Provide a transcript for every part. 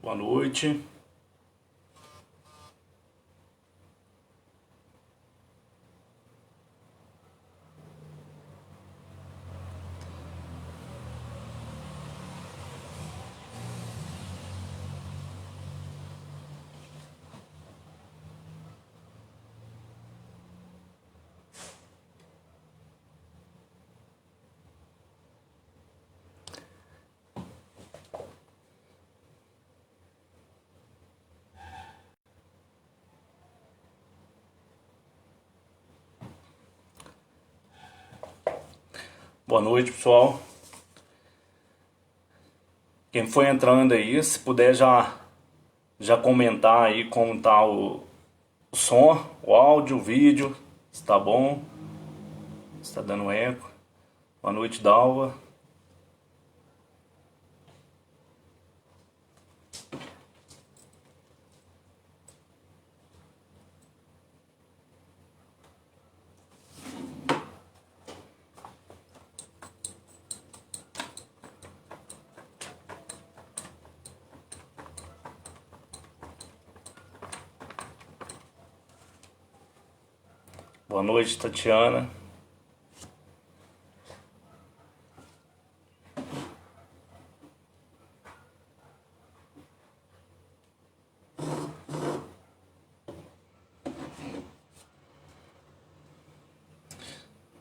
Boa noite. Boa noite, pessoal. Quem foi entrando aí, se puder já comentar aí como tá o som, o áudio, o vídeo, se tá bom, se tá dando eco. Boa noite, Dalva. Boa noite, Tatiana.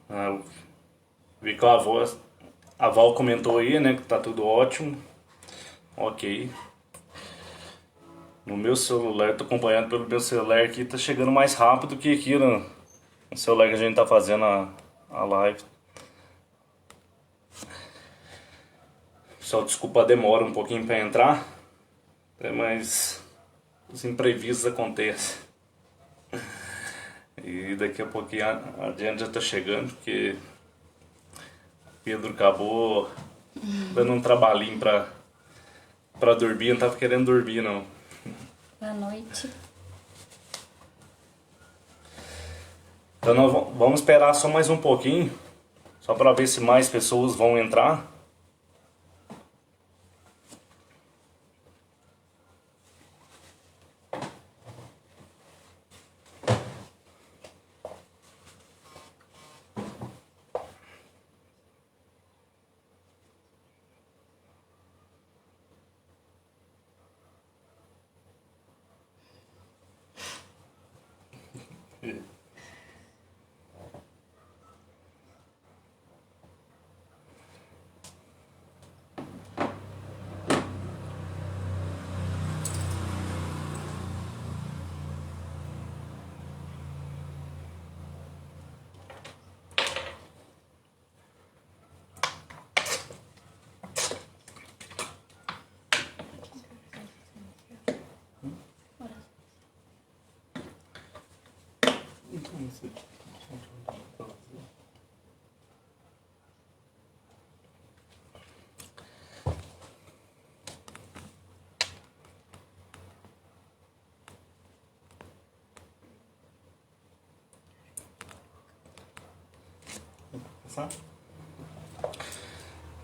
Eu vi que a Val comentou aí, né, que tá tudo ótimo. Ok. No meu celular, tô acompanhando pelo meu celular aqui, tá chegando mais rápido que aqui no celular que a gente tá fazendo a live. Só desculpa a demora um pouquinho pra entrar, mas os imprevistos acontecem. E daqui a pouquinho adiante já tá chegando, porque Pedro acabou dando um trabalhinho pra dormir, não tava querendo dormir não. Boa noite. Então nós vamos esperar só mais um pouquinho, só pra ver se mais pessoas vão entrar.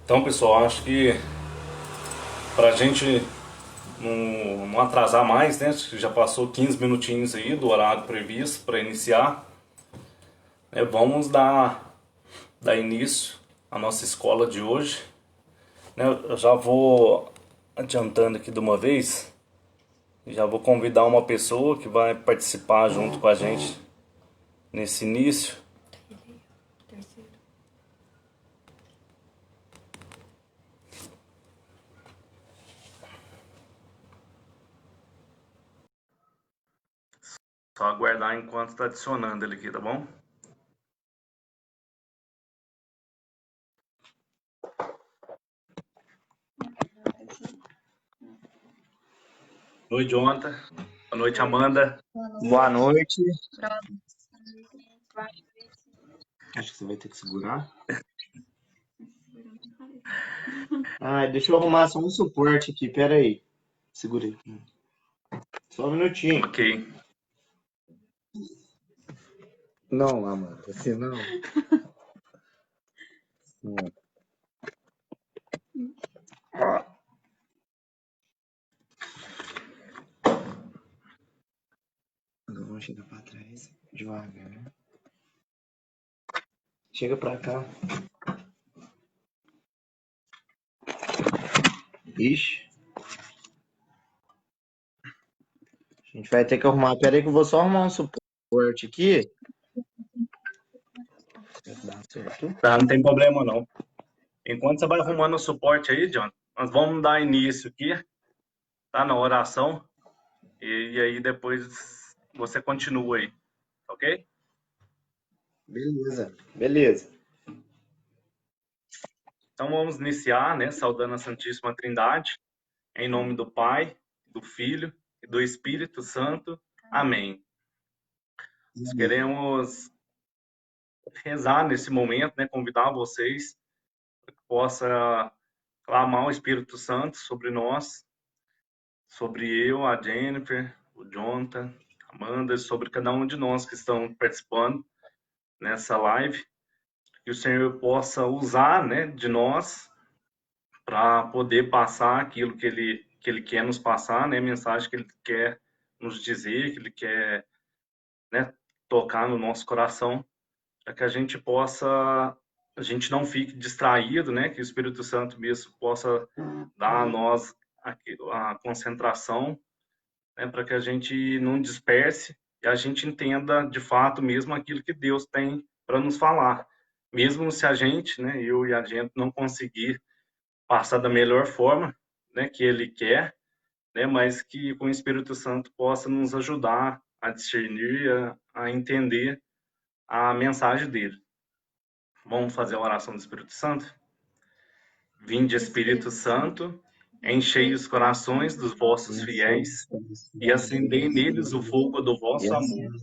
Então, pessoal, acho que pra gente não atrasar mais, né? Acho que já passou 15 minutinhos aí do horário previsto para iniciar. Vamos dar início à nossa escola de hoje. Eu já vou adiantando aqui de uma vez, já vou convidar uma pessoa que vai participar junto com a gente nesse início. Só aguardar enquanto está adicionando ele aqui, tá bom? Boa noite, Jonathan. Boa noite, Amanda. Boa noite. Acho que você vai ter que segurar. Deixa eu arrumar só um suporte aqui, pera aí. Segurei. Só um minutinho. Ok. Não, Amanda, assim não. Chega pra trás, devagar. Chega pra cá. Ixi. A gente vai ter que arrumar. Pera aí que eu vou só arrumar um suporte aqui. Dá certo. Tá, não tem problema não. Enquanto você vai arrumando o suporte aí, John, nós vamos dar início aqui, tá? Na oração. E aí depois você continua aí, ok? Beleza. Beleza. Então vamos iniciar, né? Saudando a Santíssima Trindade, em nome do Pai, do Filho e do Espírito Santo. Amém. Nós queremos rezar nesse momento, né? Convidar vocês para que possa clamar o Espírito Santo sobre nós, sobre eu, a Jennifer, o Jonathan, a Amanda, sobre cada um de nós que estão participando nessa live, que o Senhor possa usar, né, de nós para poder passar aquilo que ele quer nos passar, né, a mensagem que ele quer nos dizer, que ele quer, né, tocar no nosso coração, para que a gente não fique distraído, né, que o Espírito Santo mesmo possa dar a nós a concentração, né, para que a gente não disperse e a gente entenda de fato mesmo aquilo que Deus tem para nos falar. Mesmo se a gente, né, eu e a gente não conseguir passar da melhor forma, né, que Ele quer, né, mas que com o Espírito Santo possa nos ajudar a discernir, a entender a mensagem dele. Vamos fazer a oração do Espírito Santo? Vinde, Espírito Santo, enchei os corações dos vossos fiéis e acendei neles o fogo do vosso amor.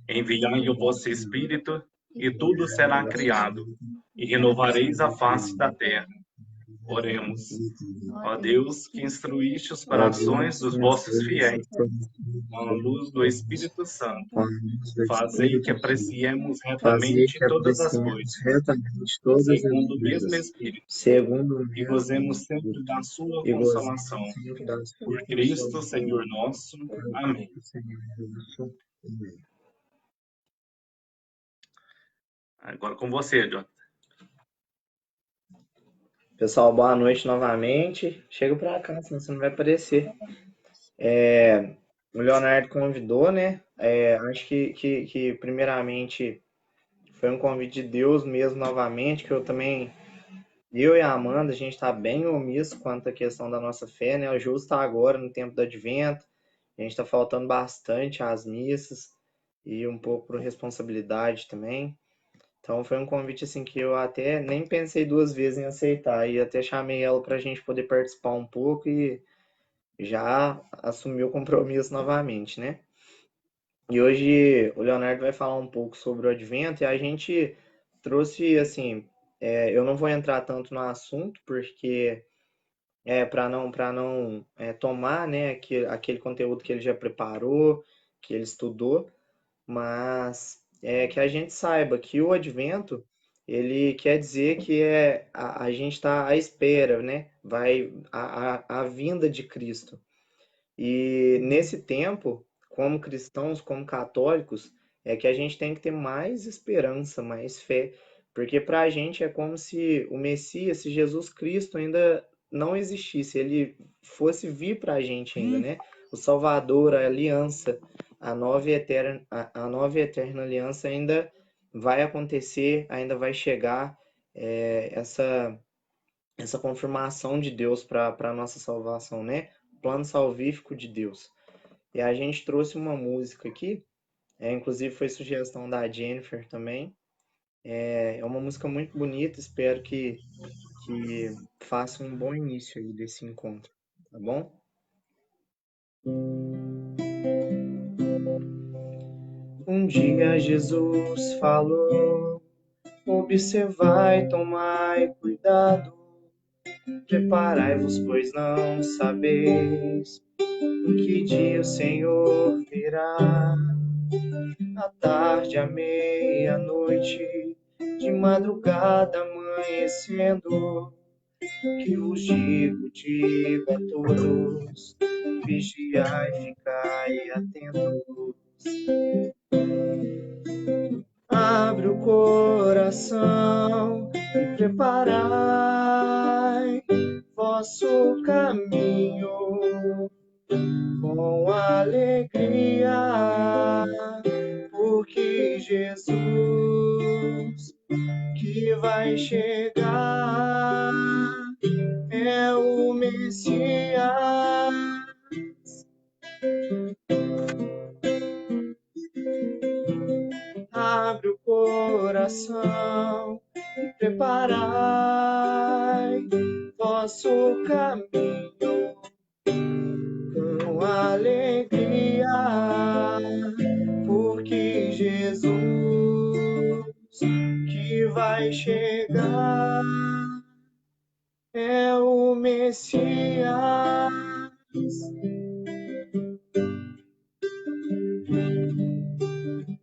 Enviai o vosso Espírito, e tudo será criado, e renovareis a face da terra. Oremos. Ó Deus, que instruíste os corações dos vossos fiéis com a luz do Espírito Santo, fazei que apreciemos retamente todas as coisas, segundo o mesmo Espírito, e gozemos sempre da sua consolação. Por Cristo, Senhor nosso. Amém. Agora com você, John. Pessoal, boa noite novamente. Chega pra cá, senão você não vai aparecer. O Leonardo convidou, né? Acho que primeiramente foi um convite de Deus mesmo novamente, que eu e a Amanda, a gente está bem omisso quanto à questão da nossa fé, né? O justo está agora no tempo do advento, a gente está faltando bastante às missas e um pouco por responsabilidade também. Então foi um convite assim que eu até nem pensei duas vezes em aceitar e até chamei ela para a gente poder participar um pouco e já assumi o compromisso novamente, né? E hoje o Leonardo vai falar um pouco sobre o advento e a gente trouxe assim, eu não vou entrar tanto no assunto porque para não tomar, né, aquele conteúdo que ele já preparou, que ele estudou, mas que a gente saiba que o advento, ele quer dizer que a gente está à espera, né? A vinda de Cristo. E nesse tempo, como cristãos, como católicos, é que a gente tem que ter mais esperança, mais fé, porque para a gente é como se o Messias, se Jesus Cristo ainda não existisse, ele fosse vir para a gente ainda, né? O Salvador, a aliança, a nova e eterna aliança ainda vai acontecer, ainda vai chegar essa confirmação de Deus para a nossa salvação, né? Plano salvífico de Deus. E a gente trouxe uma música aqui, inclusive foi sugestão da Jennifer também. É uma música muito bonita, espero que faça um bom início aí desse encontro, tá bom? Um dia Jesus falou: observai, tomai cuidado, preparai-vos, pois não sabeis em que dia o Senhor virá. À tarde, à meia-noite, de madrugada amanhecendo, que vos digo a todos: vigiai, ficai atentos. Abre o coração e preparai vosso caminho com alegria, porque Jesus que vai chegar é o Messias. Abre o coração e preparai vosso caminho com alegria, porque Jesus que vai chegar é o Messias.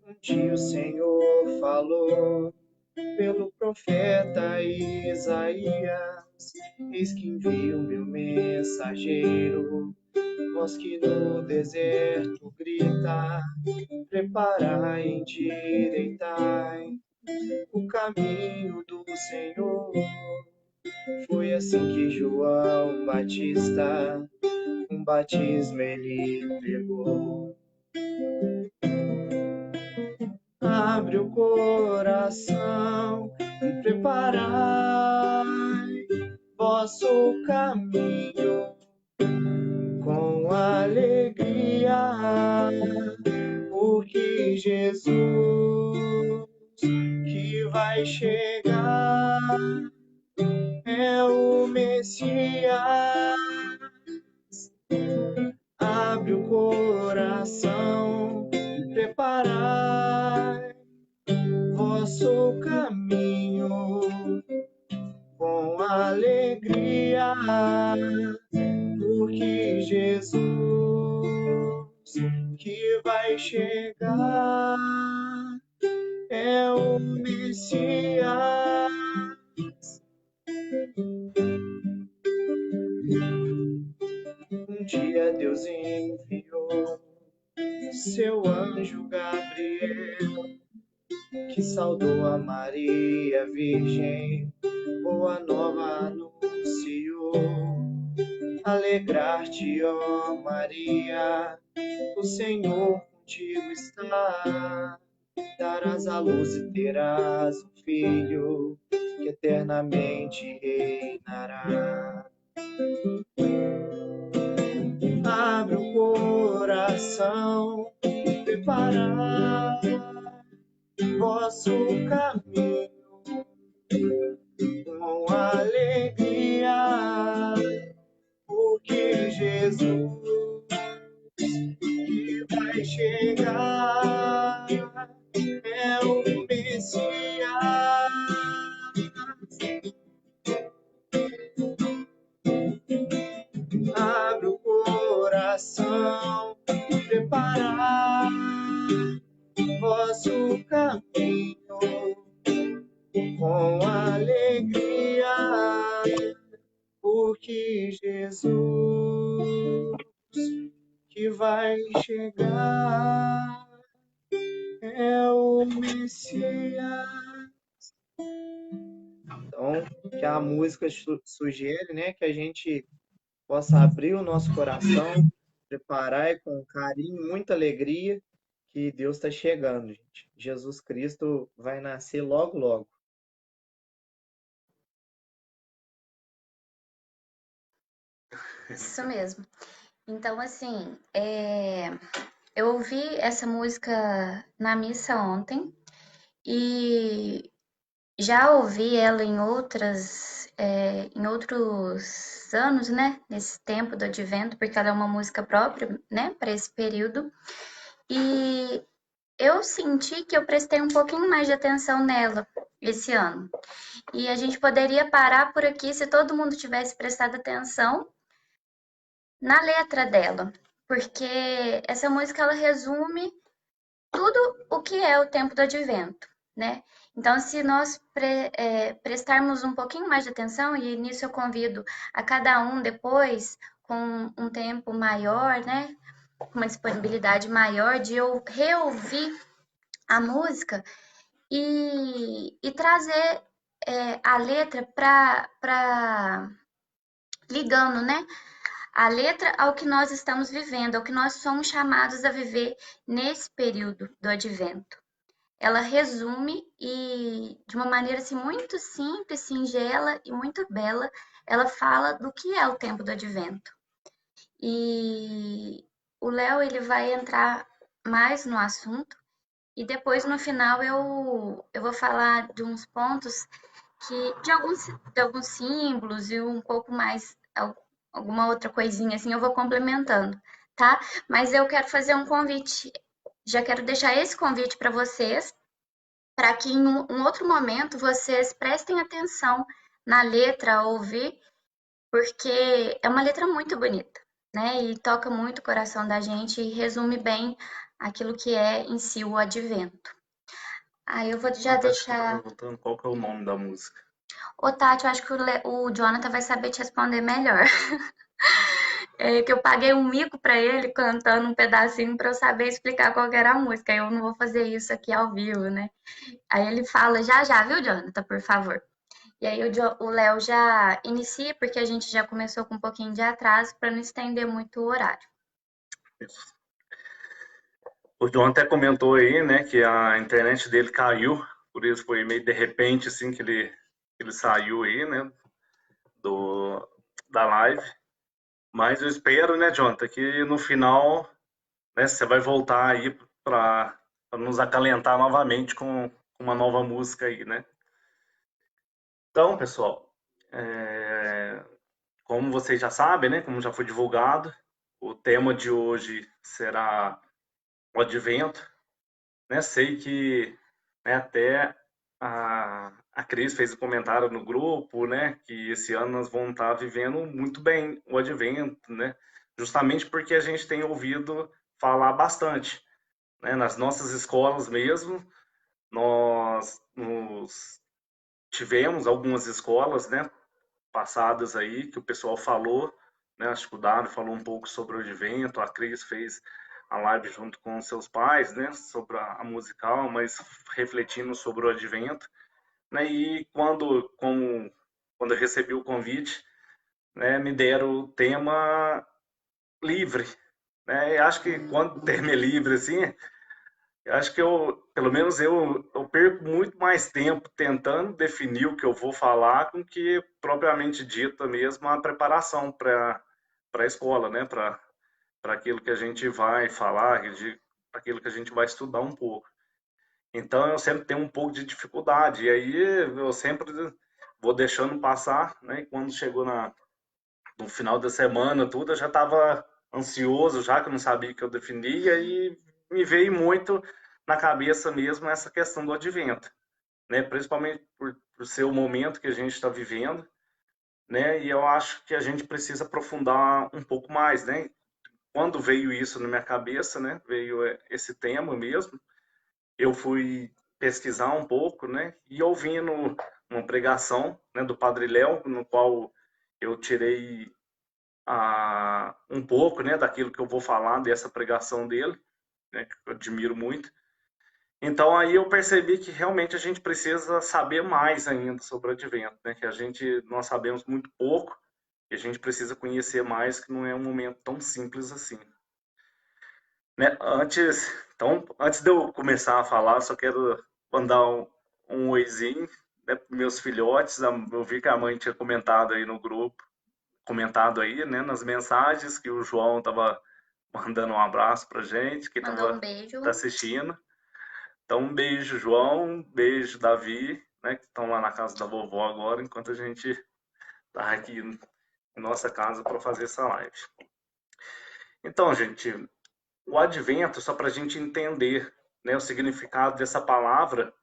Um dia o Senhor falou pelo profeta Isaías: eis que envio meu mensageiro, voz que no deserto grita, preparai, endireitai o caminho do Senhor. Foi assim que João Batista um batismo ele pegou. Abre o coração e preparai vosso caminho com alegria, porque Jesus que vai chegar é o Messias. Abre o coração e preparai vosso caminho com alegria, porque Jesus que vai chegar é o Messias. Um dia Deus enviou seu anjo Gabriel, que saudou a Maria Virgem, boa nova anunciou. Alegrar-te, ó Maria, o Senhor contigo está. Darás à luz e terás um filho, que eternamente reinará. Abre o coração, preparai vosso caminho com alegria, porque Jesus que vai chegar é o Messias. Abre o coração, preparai vosso caminho com alegria, porque Jesus que vai chegar é o Messias. Então, que a música sugere, né, que a gente possa abrir o nosso coração, preparar com carinho, muita alegria, que Deus está chegando, gente. Jesus Cristo vai nascer logo, logo. Isso mesmo. Então, assim, eu ouvi essa música na missa ontem e já ouvi ela em outros anos, né? Nesse tempo do Advento, porque ela é uma música própria, né? Para esse período. E eu senti que eu prestei um pouquinho mais de atenção nela esse ano. E a gente poderia parar por aqui se todo mundo tivesse prestado atenção na letra dela, porque essa música ela resume tudo o que é o tempo do Advento, né? Então, se nós prestarmos um pouquinho mais de atenção, e nisso eu convido a cada um depois, com um tempo maior, né? uma disponibilidade maior de eu reouvir a música e trazer a letra para ligando, né? A letra ao que nós estamos vivendo, ao que nós somos chamados a viver nesse período do advento. Ela resume e de uma maneira assim muito simples, singela e muito bela, ela fala do que é o tempo do advento. E o Léo ele vai entrar mais no assunto e depois no final eu vou falar de uns pontos que de alguns símbolos e um pouco mais alguma outra coisinha assim eu vou complementando, tá? Mas eu quero fazer um convite, já quero deixar esse convite para vocês, para que em um outro momento vocês prestem atenção na letra, a ouvir, porque é uma letra muito bonita, né? E toca muito o coração da gente e resume bem aquilo que é em si o advento. Aí eu vou já deixar. Perguntando qual que é o nome da música. Ô, Tati, eu acho que o Jonathan vai saber te responder melhor. É que eu paguei um mico pra ele cantando um pedacinho pra eu saber explicar qual que era a música. Eu não vou fazer isso aqui ao vivo, né? Aí ele fala já já, viu, Jonathan, por favor. E aí o Léo já inicia, porque a gente já começou com um pouquinho de atraso para não estender muito o horário. Isso. O John até comentou aí, né, que a internet dele caiu, por isso foi meio de repente assim que ele saiu aí, né, da live. Mas eu espero, né, Jonathan, que no final, né, você vai voltar aí para nos acalentar novamente com uma nova música aí, né? Então, pessoal, como vocês já sabem, né, como já foi divulgado, o tema de hoje será o Advento, né? Sei que, né, até a Cris fez um comentário no grupo, né, que esse ano nós vamos estar vivendo muito bem o Advento, né? Justamente porque a gente tem ouvido falar bastante, né? Nas nossas escolas mesmo, nós tivemos algumas escolas, né, passadas aí que o pessoal falou, né? Acho que o Dário falou um pouco sobre o Advento, a Cris fez a live junto com seus pais, né, sobre a musical, mas refletindo sobre o Advento, né? E quando eu recebi o convite, né, me deram o tema livre, né? E acho que quando o tema é livre assim, eu acho que pelo menos eu perco muito mais tempo tentando definir o que eu vou falar com que propriamente dita mesmo a preparação para a escola, né? Para aquilo que a gente vai falar, aquilo que a gente vai estudar um pouco. Então eu sempre tenho um pouco de dificuldade, e aí eu sempre vou deixando passar, né? E quando chegou no final da semana, tudo, eu já estava ansioso, já que eu não sabia o que eu definia, e me veio muito na cabeça mesmo essa questão do advento, né? Principalmente por ser o momento que a gente está vivendo, né? E eu acho que a gente precisa aprofundar um pouco mais, né? Quando veio isso na minha cabeça, né? Veio esse tema mesmo, eu fui pesquisar um pouco, né? E ouvindo uma pregação, né, do Padre Léo, no qual eu tirei um pouco, né, daquilo que eu vou falar dessa pregação dele, né, que eu admiro muito. Então aí eu percebi que realmente a gente precisa saber mais ainda sobre o Advento, né, que nós sabemos muito pouco e a gente precisa conhecer mais, que não é um momento tão simples assim. Né? Antes de eu começar a falar, só quero mandar um oizinho, né, para meus filhotes. Eu vi que a mãe tinha comentado aí no grupo, comentado aí, né, nas mensagens, que o João estava mandando um abraço pra gente, que Mandou um estava beijo. assistindo. Então, um beijo, João, um beijo, Davi, né, que estão lá na casa da vovó agora, enquanto a gente tá aqui em nossa casa para fazer essa live. Então, gente, o advento, só para a gente entender, né, o significado dessa palavra,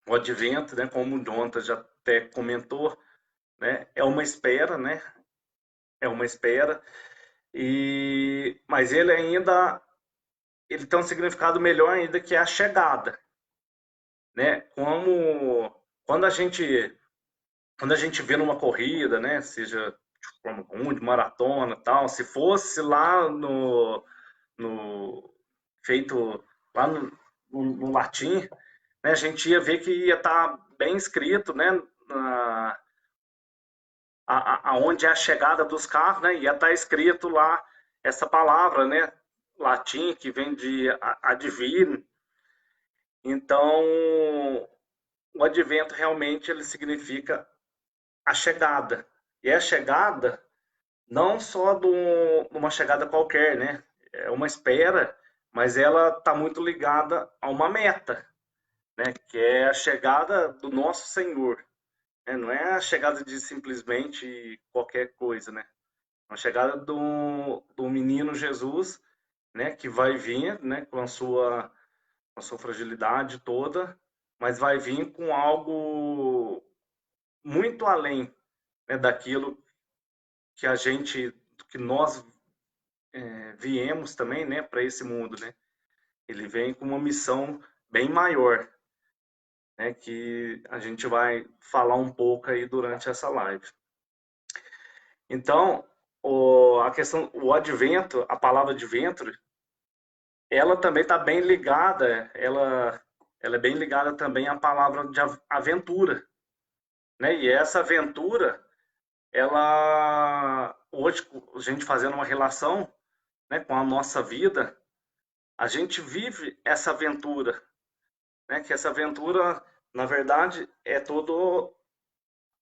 o advento, né, como o Jonathan já até comentou, né, é uma espera, né, é uma espera, mas ele tem um significado melhor ainda, que é a chegada, né, quando a gente quando a gente vê numa corrida, né, seja de Fórmula 1, de maratona, tal, se fosse lá feito lá no latim, né, a gente ia ver que ia estar bem escrito, né, aonde é a chegada dos carros, né, ia estar escrito lá essa palavra, né, latim, que vem de advir. Então, o advento realmente ele significa a chegada. E é a chegada não só de uma chegada qualquer, né? É uma espera, mas ela está muito ligada a uma meta, né? Que é a chegada do nosso Senhor. Né? Não é a chegada de simplesmente qualquer coisa, né? É a chegada do menino Jesus, né? Que vai vir, né? Com a sua fragilidade toda, mas vai vir com algo muito além, né? Daquilo que que nós viemos também, né, para esse mundo, né? Ele vem com uma missão bem maior, né, que a gente vai falar um pouco aí durante essa live. Então, o advento, a palavra advento, ela também está bem ligada, ela é bem ligada também à palavra de aventura, né? E essa aventura, ela hoje a gente fazendo uma relação, né, com a nossa vida, a gente vive essa aventura, né? Que essa aventura, na verdade, é todo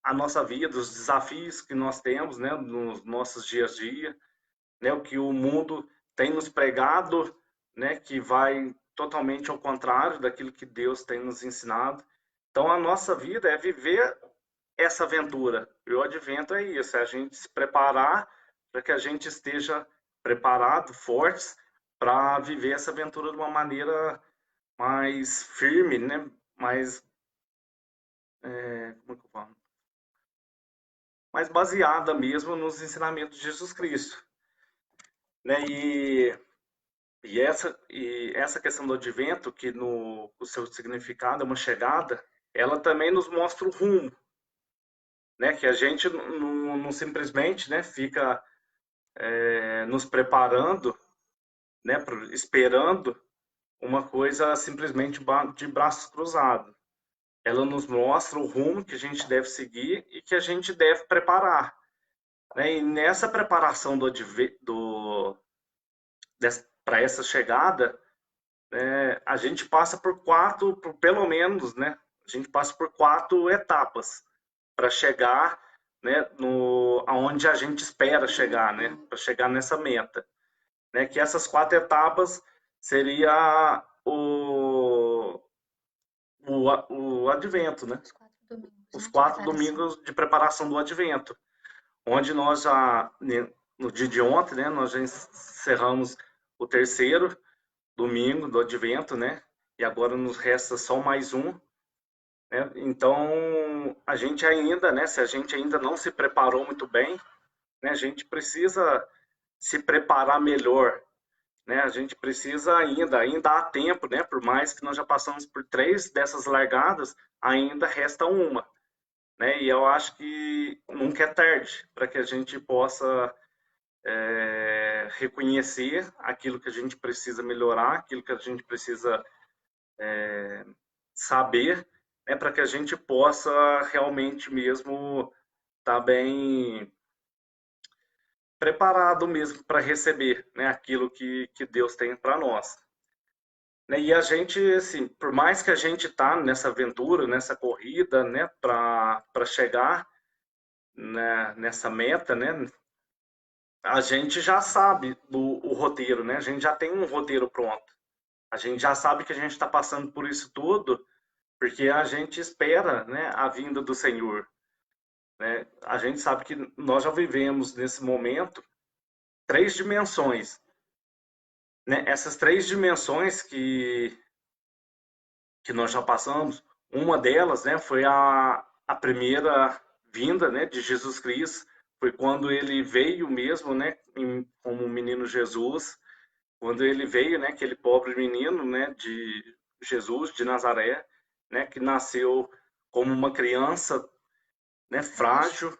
a nossa vida, os desafios que nós temos, né? Nos nossos dias a dia, né? O que o mundo tem nos pregado, né? Que vai totalmente ao contrário daquilo que Deus tem nos ensinado. Então, a nossa vida é viver essa aventura. E o advento é isso, é a gente se preparar para que a gente esteja preparado, fortes, para viver essa aventura de uma maneira mais firme, né? Mais, como é que eu falo? Mais baseada mesmo nos ensinamentos de Jesus Cristo, né? E essa questão do advento, que no o seu significado é uma chegada, ela também nos mostra o rumo, né? Que a gente não simplesmente, né, fica nos preparando, né, esperando uma coisa simplesmente de braços cruzados. Ela nos mostra o rumo que a gente deve seguir e que a gente deve preparar, né? E nessa preparação para essa chegada, a gente passa por pelo menos, né? A gente passa por 4 etapas para chegar, né, no aonde a gente espera chegar, né? Para chegar nessa meta, né? Que essas 4 etapas seria o advento, né? Os 4 domingos de preparação do advento, onde nós já, no dia de ontem, né, nós já encerramos o 3º domingo do advento, né, e agora nos resta só mais um, né, então a gente ainda, né, se a gente ainda não se preparou muito bem, né, a gente precisa se preparar melhor, né, a gente precisa ainda há tempo, né, por mais que nós já passamos por 3 dessas largadas, ainda resta uma, né? E eu acho que nunca é tarde para que a gente possa reconhecer aquilo que a gente precisa melhorar, aquilo que a gente precisa saber, né? Para que a gente possa realmente mesmo estar bem preparado mesmo para receber, né? Aquilo que Deus tem para nós. Né? E a gente, assim, por mais que a gente tá nessa aventura, nessa corrida, né? Para chegar, né, nessa meta, né? A gente já sabe o roteiro, né? A gente já tem um roteiro pronto. A gente já sabe que a gente está passando por isso tudo, porque a gente espera, né, a vinda do Senhor, né? A gente sabe que nós já vivemos nesse momento 3 dimensões, né? Essas 3 dimensões que nós já passamos, uma delas, né, foi a primeira vinda, né, de Jesus Cristo, foi quando ele veio mesmo, né, como menino Jesus, quando ele veio, né, aquele pobre menino, né, de Jesus de Nazaré, né, que nasceu como uma criança, né, frágil,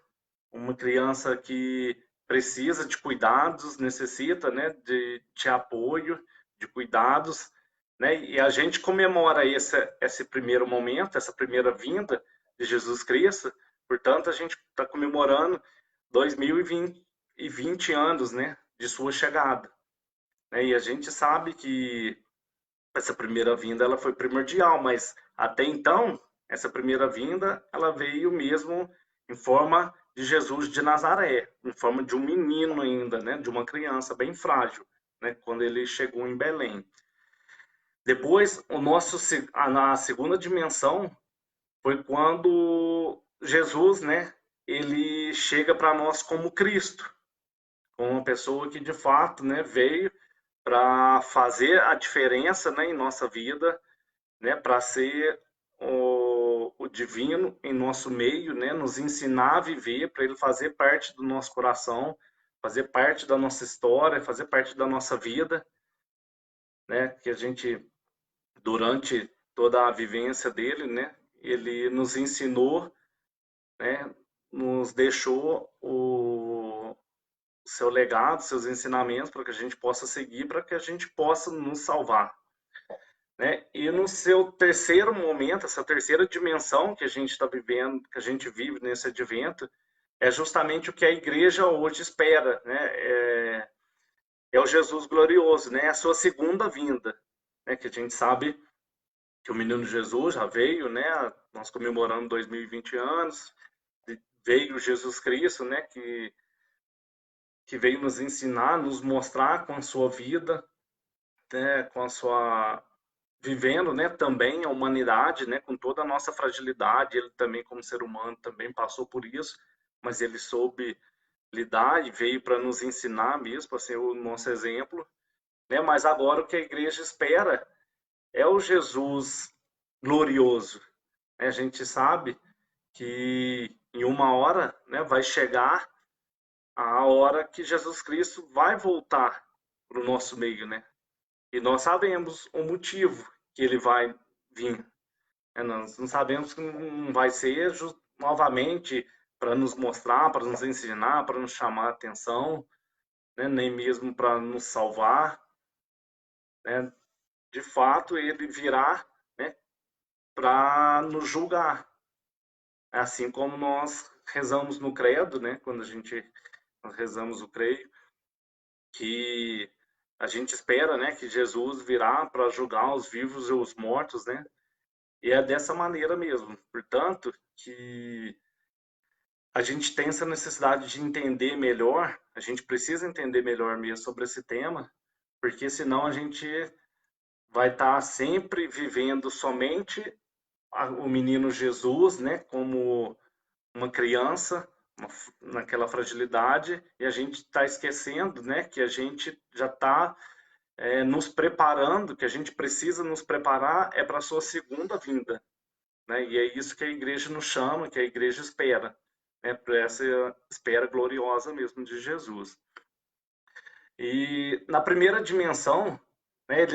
uma criança que precisa de cuidados, necessita, né, de apoio, de cuidados, né? E a gente comemora esse primeiro momento, essa primeira vinda de Jesus Cristo. Portanto, a gente está comemorando 2020 anos, né, de sua chegada, né? E a gente sabe que essa primeira vinda ela foi primordial, mas até então essa primeira vinda ela veio mesmo em forma de Jesus de Nazaré, em forma de um menino ainda, né, de uma criança bem frágil, né, quando ele chegou em Belém. Depois, na segunda dimensão foi quando Jesus, né, ele chega para nós como Cristo, como uma pessoa que de fato, né, veio para fazer a diferença, né, em nossa vida, né, para ser o divino em nosso meio, né, nos ensinar a viver, para ele fazer parte do nosso coração, fazer parte da nossa história, fazer parte da nossa vida, né, que a gente durante toda a vivência dele, né, ele nos ensinou, né, nos deixou o seu legado, seus ensinamentos para que a gente possa seguir, para que a gente possa nos salvar, né? E no seu terceiro momento, essa terceira dimensão que a gente está vivendo, que a gente vive nesse advento, é justamente o que a igreja hoje espera, né? É o Jesus glorioso, né? A sua segunda vinda, né? Que a gente sabe que o menino Jesus já veio, né? Nós comemorando 2020 anos, veio Jesus Cristo, né? Que veio nos ensinar, nos mostrar com a sua vida, né? Com a sua vivendo, né, também a humanidade, né, com toda a nossa fragilidade, ele também como ser humano também passou por isso, mas ele soube lidar e veio para nos ensinar mesmo, para ser o nosso exemplo, né? Mas agora o que a igreja espera é o Jesus glorioso, né? A gente sabe que em uma hora, né, vai chegar a hora que Jesus Cristo vai voltar para o nosso meio, né? E nós sabemos o motivo que ele vai vir. Nós não sabemos que não vai ser novamente para nos mostrar, para nos ensinar, para nos chamar a atenção, né? Nem mesmo para nos salvar, né? De fato, ele virá, né, para nos julgar. Assim como nós rezamos no credo, né, quando nós rezamos o creio, que a gente espera, né, que Jesus virá para julgar os vivos e os mortos, né? E é dessa maneira mesmo. Portanto, que a gente tem essa necessidade de entender melhor, a gente precisa entender melhor mesmo sobre esse tema, porque senão a gente vai estar sempre vivendo somente o menino Jesus, né, como uma criança, naquela fragilidade, e a gente está esquecendo, né, que a gente já está nos preparando, que a gente precisa nos preparar para a sua segunda vinda, né? E é isso que a igreja nos chama, que a igreja espera, né? Para essa espera gloriosa mesmo de Jesus. E na primeira dimensão, né,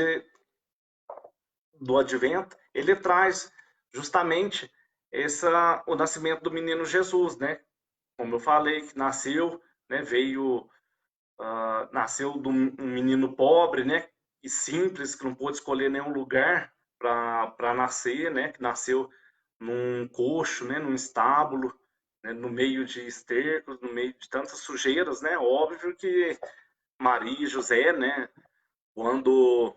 do Advento, ele traz justamente o nascimento do menino Jesus, né? Como eu falei, que nasceu, né, nasceu de um menino pobre, né, e simples, que não pôde escolher nenhum lugar para nascer, né, que nasceu num coxo, né, num estábulo, né, no meio de estercos, no meio de tantas sujeiras, né? Óbvio que Maria e José, né, quando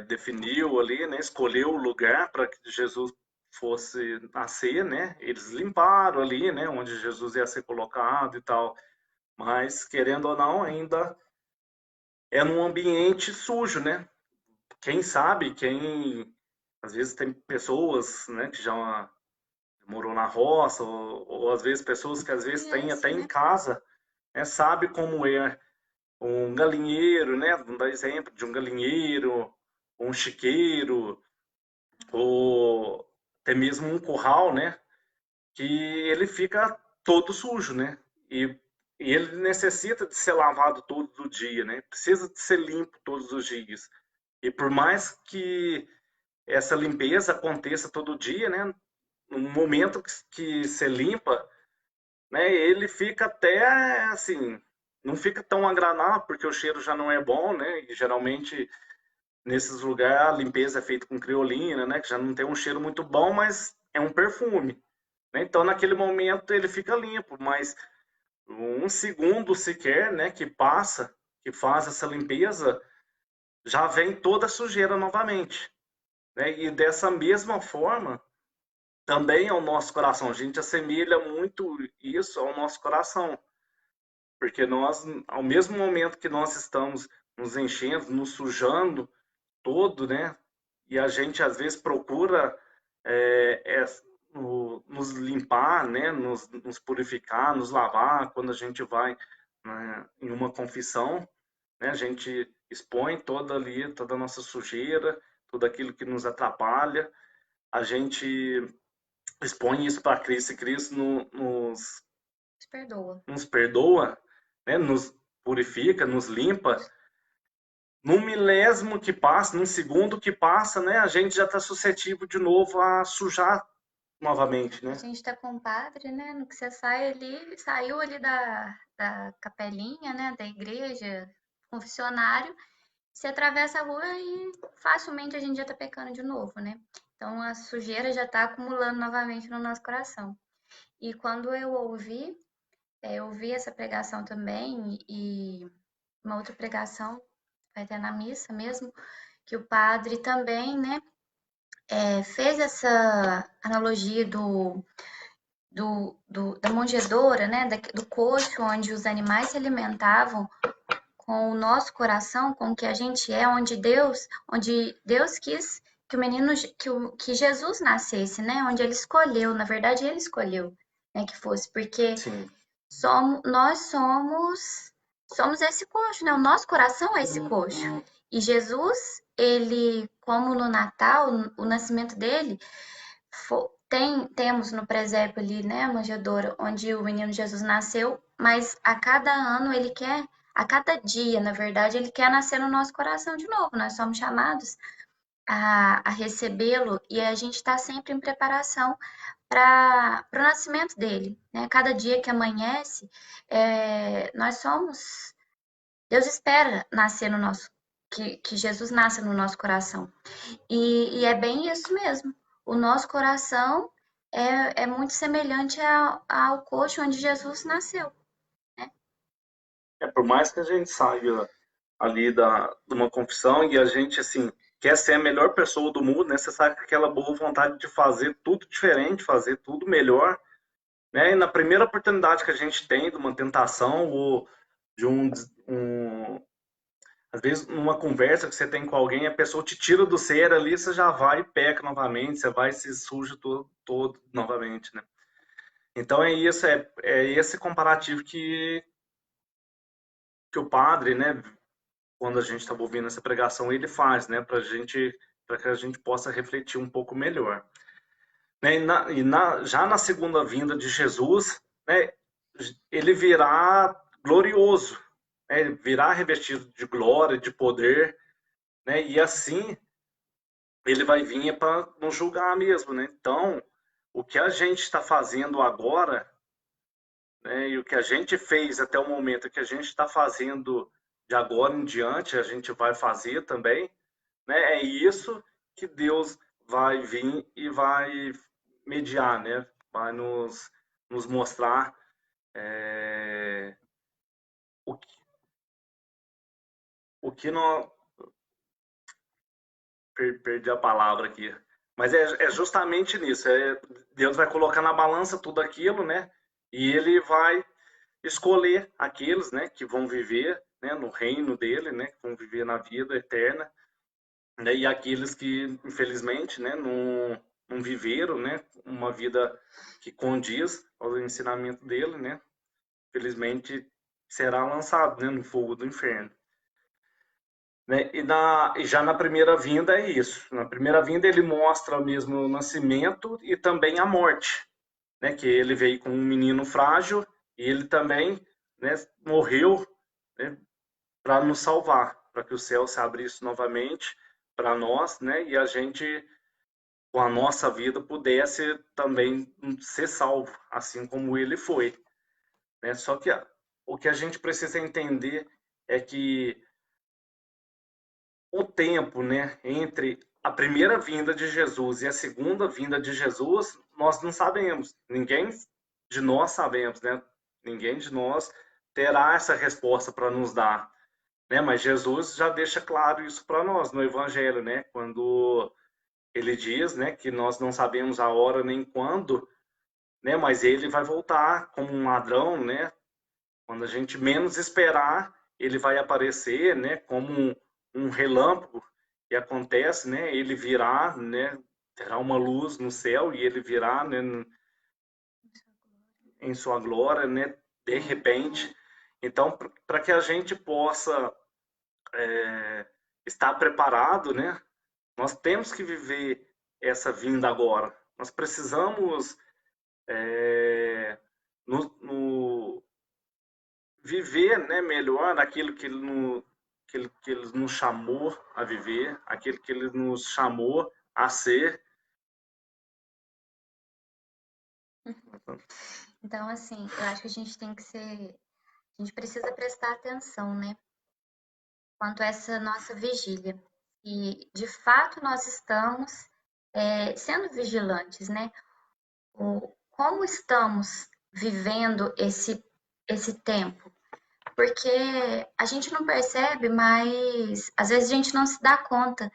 definiu ali, né, escolheu o lugar para que Jesus fosse nascer, né, eles limparam ali, né, onde Jesus ia ser colocado e tal, mas querendo ou não, ainda é num ambiente sujo, né? Quem sabe, às vezes tem pessoas, né, que já morou na roça, ou às vezes pessoas que às vezes têm até em casa, né, sabe como é um galinheiro, né? Vamos dar exemplo de um galinheiro, um chiqueiro, ou até mesmo um curral, né? Que ele fica todo sujo, né? E ele necessita de ser lavado todo o dia, né? Precisa de ser limpo todos os dias. E por mais que essa limpeza aconteça todo dia, né? No momento que se limpa, né, ele fica até assim, não fica tão agradável porque o cheiro já não é bom, né? E geralmente nesses lugares a limpeza é feita com criolina, né, que já não tem um cheiro muito bom, mas é um perfume, né? Então naquele momento ele fica limpo, mas um segundo sequer, né, que passa, que faz essa limpeza, já vem toda a sujeira novamente, né? E dessa mesma forma também é o nosso coração. A gente assemelha muito isso ao nosso coração, porque nós, ao mesmo momento que nós estamos nos enchendo, nos sujando todo, né? E a gente às vezes procura nos limpar, né? Nos purificar, nos lavar quando a gente vai, né, em uma confissão, né? A gente expõe toda ali, toda a nossa sujeira, tudo aquilo que nos atrapalha. A gente expõe isso para Cristo e Cristo Perdoa. nos perdoa, né? Nos purifica, nos limpa. Num milésimo que passa, num segundo que passa, né, a gente já está suscetível de novo a sujar novamente, né? A gente tá com o padre, né? No que você sai ali, saiu ali da capelinha, né? Da igreja, confessionário, você atravessa a rua e facilmente a gente já tá pecando de novo, né? Então a sujeira já tá acumulando novamente no nosso coração. E quando eu ouvi essa pregação também e uma outra pregação, vai ter na missa mesmo, que o padre também, né, fez essa analogia da manjedoura, né, do coxo, onde os animais se alimentavam com o nosso coração, com o que a gente é, onde Deus quis que o menino, que Jesus nascesse, né, onde ele escolheu, na verdade ele escolheu, né, que fosse, porque Sim. nós somos esse coxo, né, o nosso coração é esse coxo. E Jesus, ele, como no Natal, o nascimento dele, temos no presépio ali, né, a manjedoura, onde o menino Jesus nasceu, mas a cada ano a cada dia, na verdade, ele quer nascer no nosso coração de novo. Nós somos chamados a recebê-lo e a gente está sempre em preparação para o nascimento dele, né? Cada dia que amanhece, Deus espera nascer no nosso, que Jesus nasça no nosso coração. E é bem isso mesmo. O nosso coração é muito semelhante ao coxo onde Jesus nasceu. Por mais que a gente saia ali de uma confissão e a gente, assim, quer ser a melhor pessoa do mundo, né? Você sabe que aquela boa vontade de fazer tudo diferente, fazer tudo melhor, né? E na primeira oportunidade que a gente tem de uma tentação ou de às vezes numa conversa que você tem com alguém, a pessoa te tira do sério ali, você já vai e peca novamente, você vai e se suja todo novamente, né? Então é isso, é esse comparativo que o padre, né, quando a gente estava ouvindo essa pregação, ele faz, né, para que a gente possa refletir um pouco melhor. Né, já na segunda vinda de Jesus, né, ele virá glorioso, né, ele virá revestido de glória, de poder, né, e assim ele vai vir para nos julgar mesmo, né? Então, o que a gente está fazendo agora, né, e o que a gente fez até o momento, o que a gente está fazendo de agora em diante, a gente vai fazer também, né? É isso que Deus vai vir e vai mediar, né? Vai nos mostrar o que, o que nós... Perdi a palavra aqui. Mas é justamente nisso. Deus vai colocar na balança tudo aquilo, né? E ele vai escolher aqueles, né, que vão viver, né, no reino dele, né, que vão viver na vida eterna, né, e aqueles que, infelizmente, né, não viveram, né, uma vida que condiz ao ensinamento dele, né, infelizmente será lançado, né, no fogo do inferno. Né? E já na primeira vinda é isso. Na primeira vinda ele mostra mesmo o nascimento e também a morte, né? Que ele veio com um menino frágil e ele também, né, morreu, né, para nos salvar, para que o céu se abrisse novamente para nós, né? E a gente, com a nossa vida, pudesse também ser salvo, assim como ele foi. né? Só que o que a gente precisa entender é que o tempo, né, entre a primeira vinda de Jesus e a segunda vinda de Jesus, nós não sabemos. Ninguém de nós sabemos, né? Ninguém de nós terá essa resposta para nos dar, né? Mas Jesus já deixa claro isso para nós no Evangelho, né? Quando ele diz, né, que nós não sabemos a hora nem quando, né? Mas ele vai voltar como um ladrão, né? Quando a gente menos esperar, ele vai aparecer, né, como um relâmpago que acontece, né? Ele virá, né? Terá uma luz no céu e ele virá, né, em sua glória, né? De repente. Então, para que a gente possa estar preparado, né? Nós temos que viver essa vinda agora. Nós precisamos no viver, né, melhor aquilo que que ele nos chamou a viver, aquilo que ele nos chamou a ser. Então, assim, eu acho que a gente tem que ser. A gente precisa prestar atenção, né? Quanto a essa nossa vigília. E, de fato, nós estamos sendo vigilantes, né? Como estamos vivendo esse tempo? Porque a gente não percebe, mas às vezes a gente não se dá conta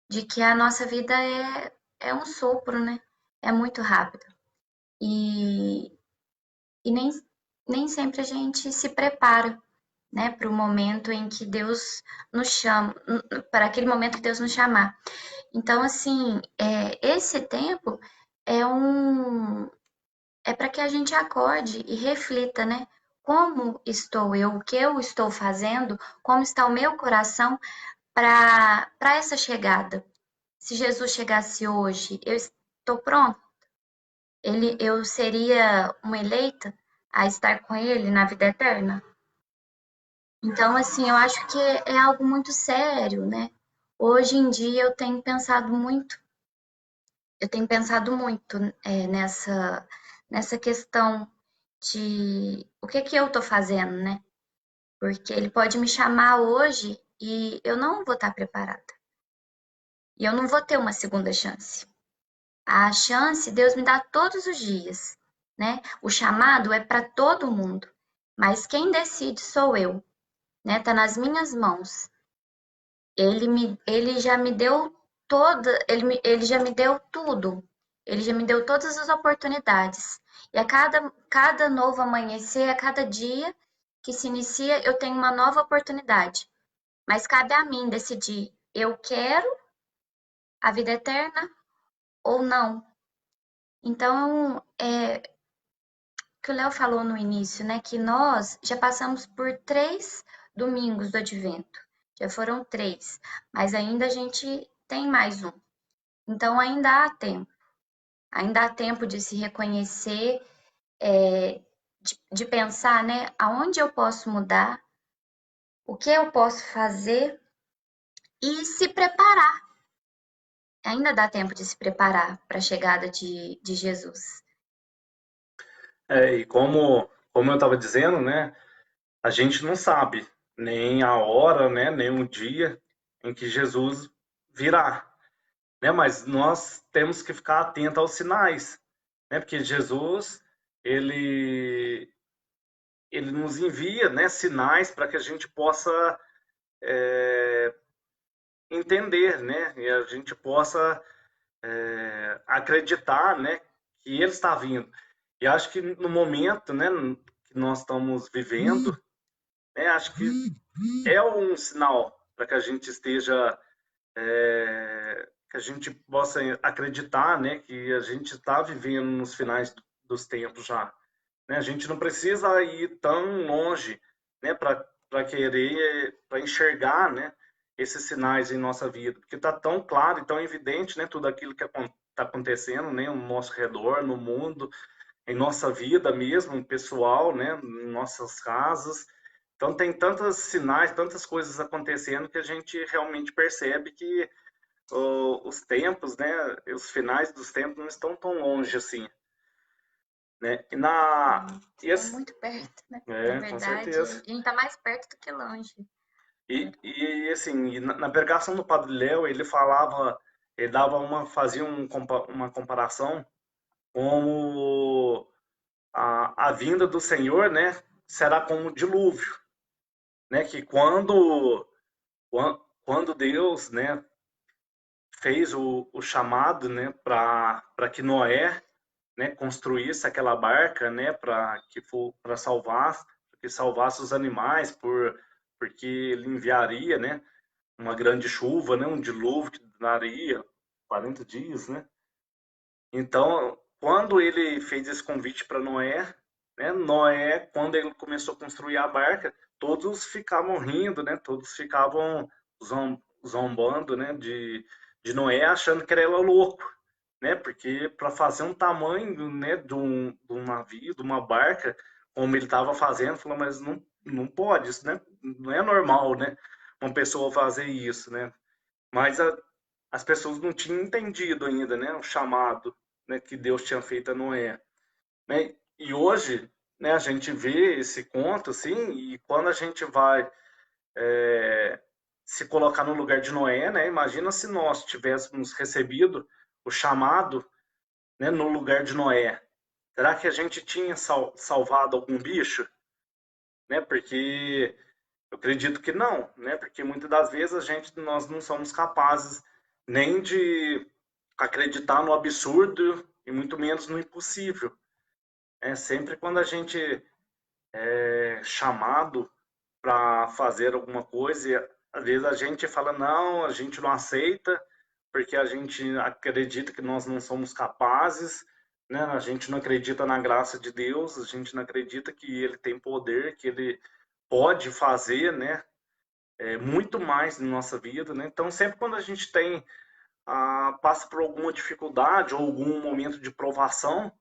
de que a nossa vida é um sopro, né? É muito rápido. E, e nem sempre a gente se prepara, né, para o momento em que Deus nos chama, para aquele momento que Deus nos chamar. Então, assim, esse tempo é para que a gente acorde e reflita, né? Como estou eu, o que eu estou fazendo, como está o meu coração para essa chegada. Se Jesus chegasse hoje, eu estou pronto? Eu seria uma eleita a estar com ele na vida eterna? Então, assim, eu acho que é algo muito sério, né? Hoje em dia eu tenho pensado muito nessa questão de o que que eu tô fazendo, né? Porque ele pode me chamar hoje e eu não vou estar preparada. E eu não vou ter uma segunda chance. A chance Deus me dá todos os dias, né? O chamado é para todo mundo, mas quem decide sou eu, né? Tá nas minhas mãos. Ele já me deu ele já me deu tudo. Ele já me deu todas as oportunidades. E a cada novo amanhecer, a cada dia que se inicia, eu tenho uma nova oportunidade. Mas cabe a mim decidir, eu quero a vida eterna ou não. Então, o que o Léo falou no início, né? Que nós já passamos por 3 domingos do Advento. Já foram 3, mas ainda a gente tem mais um. Então ainda há tempo. Ainda há tempo de se reconhecer, de pensar, né? Aonde eu posso mudar, o que eu posso fazer e se preparar. Ainda dá tempo de se preparar para a chegada de Jesus. E como eu estava dizendo, né, a gente não sabe nem a hora, né, nem o dia em que Jesus virá, né? Mas nós temos que ficar atento aos sinais, né? Porque Jesus ele ele nos envia, né, sinais para que a gente possa entender, né? E a gente possa acreditar, né, que ele está vindo. E acho que no momento, né, que nós estamos vivendo, né, acho que é um sinal para que a gente esteja, que a gente possa acreditar, né, que a gente está vivendo nos finais dos tempos já. Né? A gente não precisa ir tão longe, né, para querer, para enxergar, né, esses sinais em nossa vida, porque está tão claro e tão evidente, né, tudo aquilo que está acontecendo, né, no nosso redor, no mundo, em nossa vida mesmo, pessoal, né, em nossas casas. Então tem tantos sinais, tantas coisas acontecendo que a gente realmente percebe que os tempos, né, os finais dos tempos não estão tão longe assim. né? E É muito perto, né? Na com verdade, a certeza. gente tá mais perto do que longe. E assim, na pregação do Padre Léo, ele falava, ele dava fazia uma comparação como a vinda do Senhor, né, será como um dilúvio, né, que quando Deus, né, fez o chamado, né, para que Noé, né, construísse aquela barca, né, para que salvasse os animais, porque ele enviaria, né, uma grande chuva, né, um dilúvio que daria 40 dias, né? Então, quando ele fez esse convite para Noé, né, Noé, quando ele começou a construir a barca, todos ficavam rindo, né? Todos ficavam zombando, né, de Noé, achando que ele era louco, né? Porque para fazer um tamanho, né, de um navio, de uma barca, como ele estava fazendo, falou, mas não pode, isso, né? Não é normal, né? Uma pessoa fazer isso, né? Mas as pessoas não tinham entendido ainda, né, o chamado, né, que Deus tinha feito a Noé, né? E hoje, né, a gente vê esse conto assim, e quando a gente vai se colocar no lugar de Noé, né? Imagina se nós tivéssemos recebido o chamado, né, no lugar de Noé. Será que a gente tinha salvado algum bicho, né? Porque eu acredito que não, né? Porque muitas das vezes nós não somos capazes nem de acreditar no absurdo e muito menos no impossível. É sempre quando a gente é chamado para fazer alguma coisa, e às vezes a gente fala não, a gente não aceita porque a gente acredita que nós não somos capazes, né? A gente não acredita na graça de Deus, a gente não acredita que Ele tem poder, que Ele pode fazer, né? Muito mais na nossa vida, né? Então, sempre quando a gente passa por alguma dificuldade ou algum momento de provação,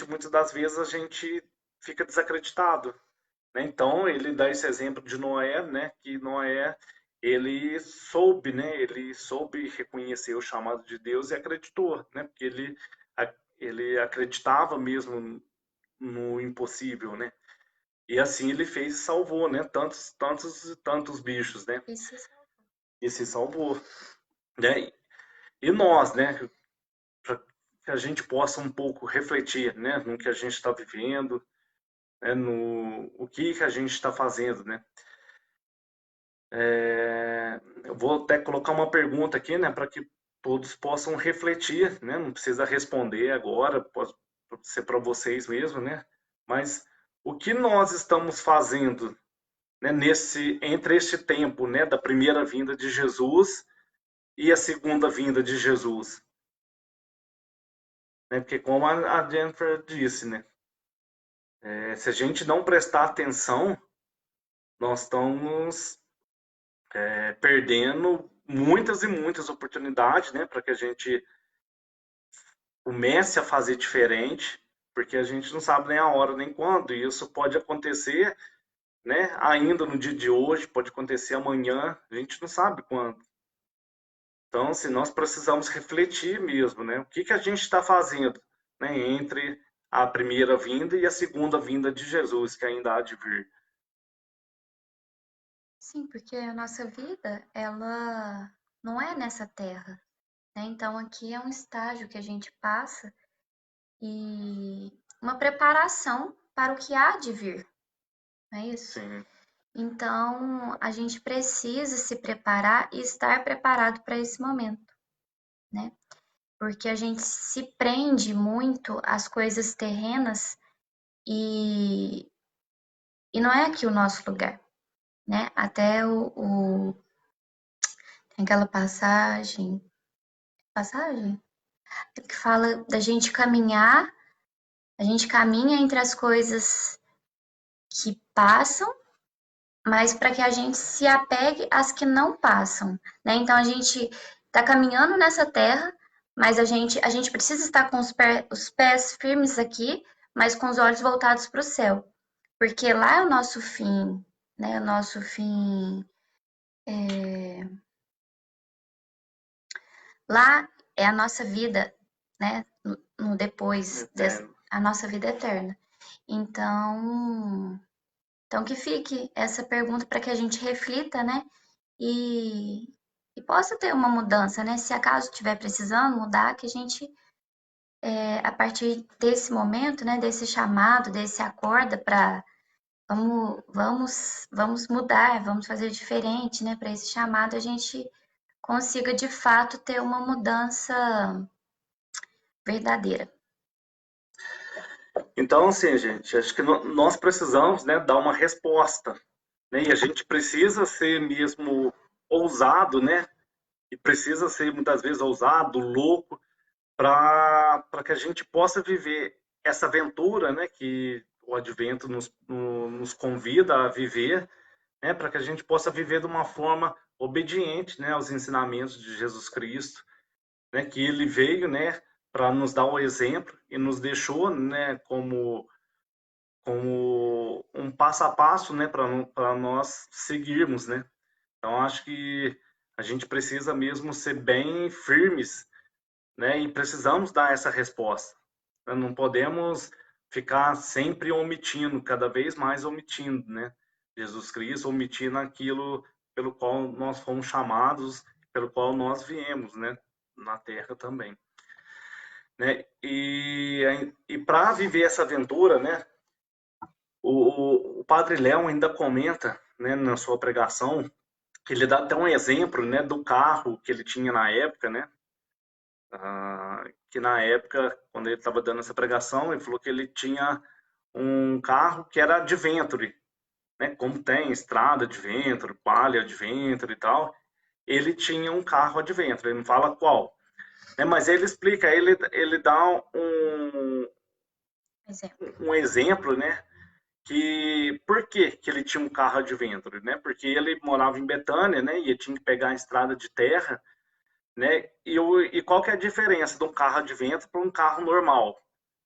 muitas das vezes, a gente fica desacreditado, né? Então, ele dá esse exemplo de Noé, né? Que Noé, ele soube reconhecer o chamado de Deus e acreditou, né? Porque ele acreditava mesmo no impossível, né? E assim ele fez e salvou, né? Tantos bichos, né? Isso E se salvou, né? E nós, né? Para que a gente possa um pouco refletir, né? No que a gente está vivendo, né? No o que a gente está fazendo, né? Eu vou até colocar uma pergunta aqui, né? Para que todos possam refletir, né? Não precisa responder agora, pode ser para vocês mesmo, né? Mas o que nós estamos fazendo, né, entre este tempo, né, da primeira vinda de Jesus e a segunda vinda de Jesus, né? Porque como a Jennifer disse, né, se a gente não prestar atenção, nós estamos perdendo muitas e muitas oportunidades, né, para que a gente comece a fazer diferente, porque a gente não sabe nem a hora nem quando, e isso pode acontecer, né, ainda no dia de hoje, pode acontecer amanhã, a gente não sabe quando. Então, assim, nós precisamos refletir mesmo, né? O que a gente está fazendo, né, entre a primeira vinda e a segunda vinda de Jesus, que ainda há de vir. sim, porque a nossa vida, ela não é nessa terra, né? Então aqui é um estágio que a gente passa e uma preparação para o que há de vir, não é isso? Sim, Então a gente precisa se preparar e estar preparado para esse momento, né? Porque a gente se prende muito às coisas terrenas e, e não é aqui o nosso lugar, né? Até tem aquela passagem que fala da gente caminhar, a gente caminha entre as coisas que passam, mas para que a gente se apegue às que não passam, né? Então a gente está caminhando nessa terra, mas a gente precisa estar com os pés firmes aqui, mas com os olhos voltados para o céu, porque lá é o nosso fim, né? O nosso fim lá é a nossa vida, né? No depois eterno. a nossa vida eterna. Então, que fique essa pergunta para que a gente reflita, né? E possa ter uma mudança, né? Se acaso estiver precisando mudar, que a gente, a partir desse momento, né? Desse chamado, desse acorda para vamos mudar, vamos fazer diferente, né? Para esse chamado a gente consiga de fato ter uma mudança verdadeira. Então, assim, gente, acho que nós precisamos, né, dar uma resposta, né? E a gente precisa ser mesmo ousado, né? E precisa ser muitas vezes ousado, louco, para que a gente possa viver essa aventura, né, que o Advento nos convida a viver, né, para que a gente possa viver de uma forma obediente, né, aos ensinamentos de Jesus Cristo, né, que ele veio, né, para nos dar o exemplo e nos deixou, né, como um passo a passo, né, para nós seguirmos, né. Então acho que a gente precisa mesmo ser bem firmes, né, e precisamos dar essa resposta. Não podemos ficar sempre omitindo, cada vez mais omitindo, né? Jesus Cristo, omitindo aquilo pelo qual nós fomos chamados, pelo qual nós viemos, né? Na Terra também, né? E para viver essa aventura, né? O Padre Léo ainda comenta, né, na sua pregação, que ele dá até um exemplo, né, do carro que ele tinha na época, né? Que na época, quando ele estava dando essa pregação, ele falou que ele tinha um carro que era Adventure, né? Como tem estrada Adventure, Palio Adventure e tal, ele tinha um carro Adventure, ele não fala qual, né? Mas ele explica, ele dá um exemplo, né? Que por que ele tinha um carro Adventure, né? Porque ele morava em Betânia, né? E ele tinha que pegar a estrada de terra, né? E qual que é a diferença de um carro Adventure para um carro normal,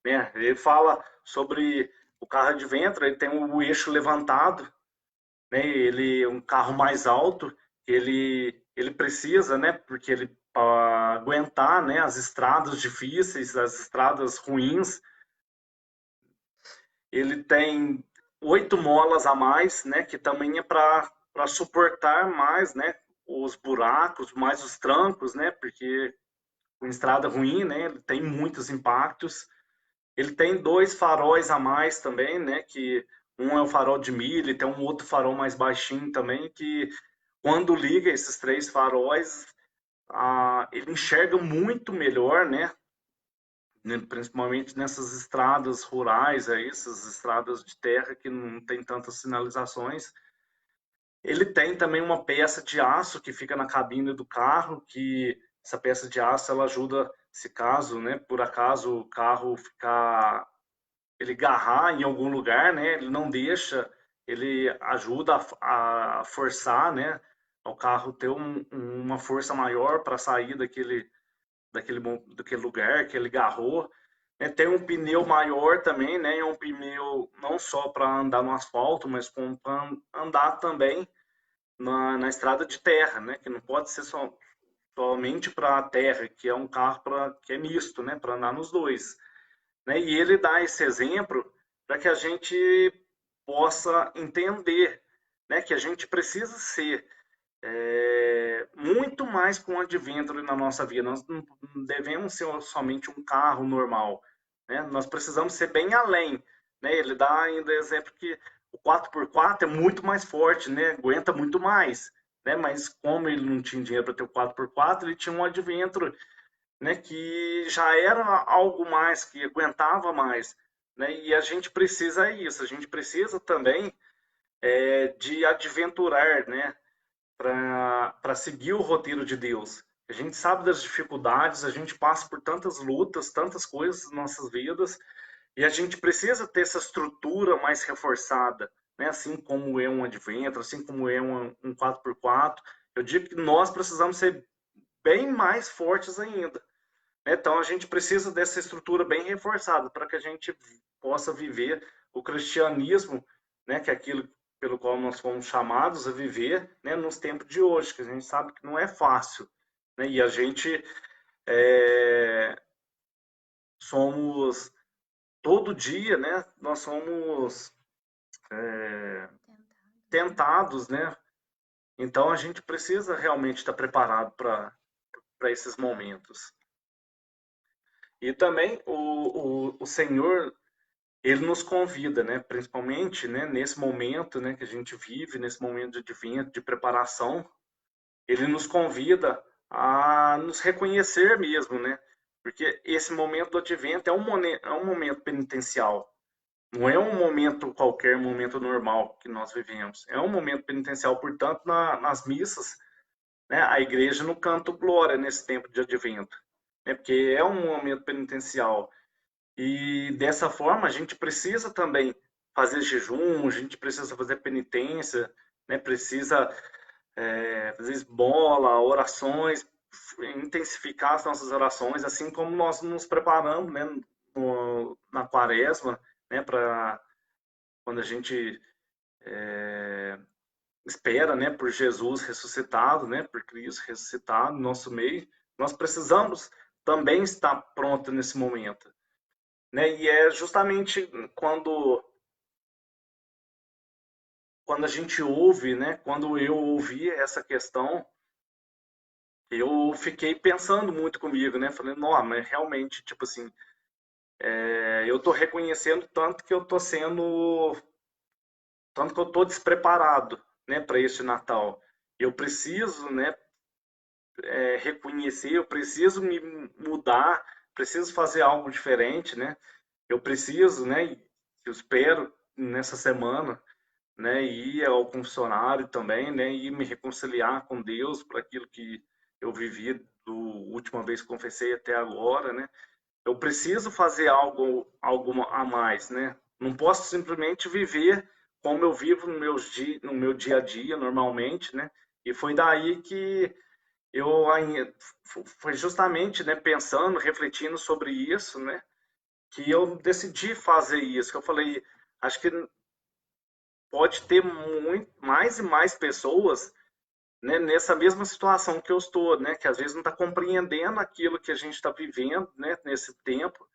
né? Ele fala sobre o carro Adventure, ele tem o eixo levantado, né? Ele é um carro mais alto, ele precisa, né? Porque ele para aguentar, né? As estradas difíceis, as estradas ruins, ele tem 8 molas a mais, né? Que também é para suportar mais, né? Os buracos, mais os trancos, né? Porque com estrada ruim, né? Ele tem muitos impactos. Ele tem 2 faróis a mais também, né? Que um é o farol de milha, e tem um outro farol mais baixinho também, que quando liga esses 3 faróis, ele enxerga muito melhor, né? Principalmente nessas estradas rurais, aí, essas estradas de terra que não tem tantas sinalizações. Ele tem também uma peça de aço que fica na cabine do carro, que essa peça de aço ela ajuda, se caso, né, por acaso o carro ficar, ele agarrar em algum lugar, né, ele não deixa, ele ajuda a forçar, né, ao carro ter uma força maior para sair daquele lugar que ele agarrou. Né. Tem um pneu maior também, né, é um pneu não só para andar no asfalto, mas para andar também na estrada de terra, né? Que não pode ser somente para a terra, que é um carro que é misto, né? Para andar nos dois. Né? E ele dá esse exemplo para que a gente possa entender, né? Que a gente precisa ser muito mais com o Adventure na nossa vida. Nós não devemos ser somente um carro normal, né? Nós precisamos ser bem além, né? Ele dá ainda exemplo que o 4x4 é muito mais forte, né? Aguenta muito mais, né? Mas como ele não tinha dinheiro para ter o 4x4, ele tinha um Adventure, né? Que já era algo mais, que aguentava mais, né? E a gente precisa isso, a gente precisa também de adventurar, né? Para seguir o roteiro de Deus. A gente sabe das dificuldades, a gente passa por tantas lutas, tantas coisas nas nossas vidas, e a gente precisa ter essa estrutura mais reforçada, né? Assim como é um Adventure, assim como é um 4x4. Eu digo que nós precisamos ser bem mais fortes ainda. Né? Então a gente precisa dessa estrutura bem reforçada para que a gente possa viver o cristianismo, né? Que é aquilo pelo qual nós fomos chamados a viver, né? Nos tempos de hoje, que a gente sabe que não é fácil, né? E a gente somos todo dia, né, nós somos tentados, né? Então a gente precisa realmente estar preparado para esses momentos. E também o Senhor, ele nos convida, né, principalmente, né, nesse momento, né, que a gente vive, nesse momento de advento, de preparação, ele nos convida a nos reconhecer mesmo, né? Porque esse momento do advento é um momento penitencial. Não é um momento qualquer, um momento normal que nós vivemos. É um momento penitencial, portanto, nas missas, né, a igreja não canta glória nesse tempo de advento, né, porque é um momento penitencial. E dessa forma a gente precisa também fazer jejum, a gente precisa fazer penitência, né, precisa fazer esmola, orações, intensificar as nossas orações, assim como nós nos preparamos, né, na quaresma, né, para quando a gente espera, né, por Jesus ressuscitado, né, por Cristo ressuscitado no nosso meio, nós precisamos também estar pronto nesse momento, né? E é justamente quando a gente ouve, né, quando eu ouvi essa questão, eu fiquei pensando muito comigo, né? Falei, não, mas realmente, tipo assim, eu tô reconhecendo tanto que eu tô despreparado, né, para este Natal. Eu preciso, né, reconhecer, eu preciso me mudar, preciso fazer algo diferente, né? Eu preciso, né, eu espero nessa semana, né, ir ao confessionário também, né, e me reconciliar com Deus por aquilo que eu vivi do última vez que confessei até agora, né? Eu preciso fazer algo a mais, né? Não posso simplesmente viver como eu vivo no meu dia a dia normalmente, né? E foi daí que eu foi justamente, né, pensando, refletindo sobre isso, né, que eu decidi fazer isso. Que eu falei, acho que pode ter muito mais e mais pessoas, né, nessa mesma situação que eu estou, né, que às vezes não está compreendendo aquilo que a gente está vivendo, né, nesse tempo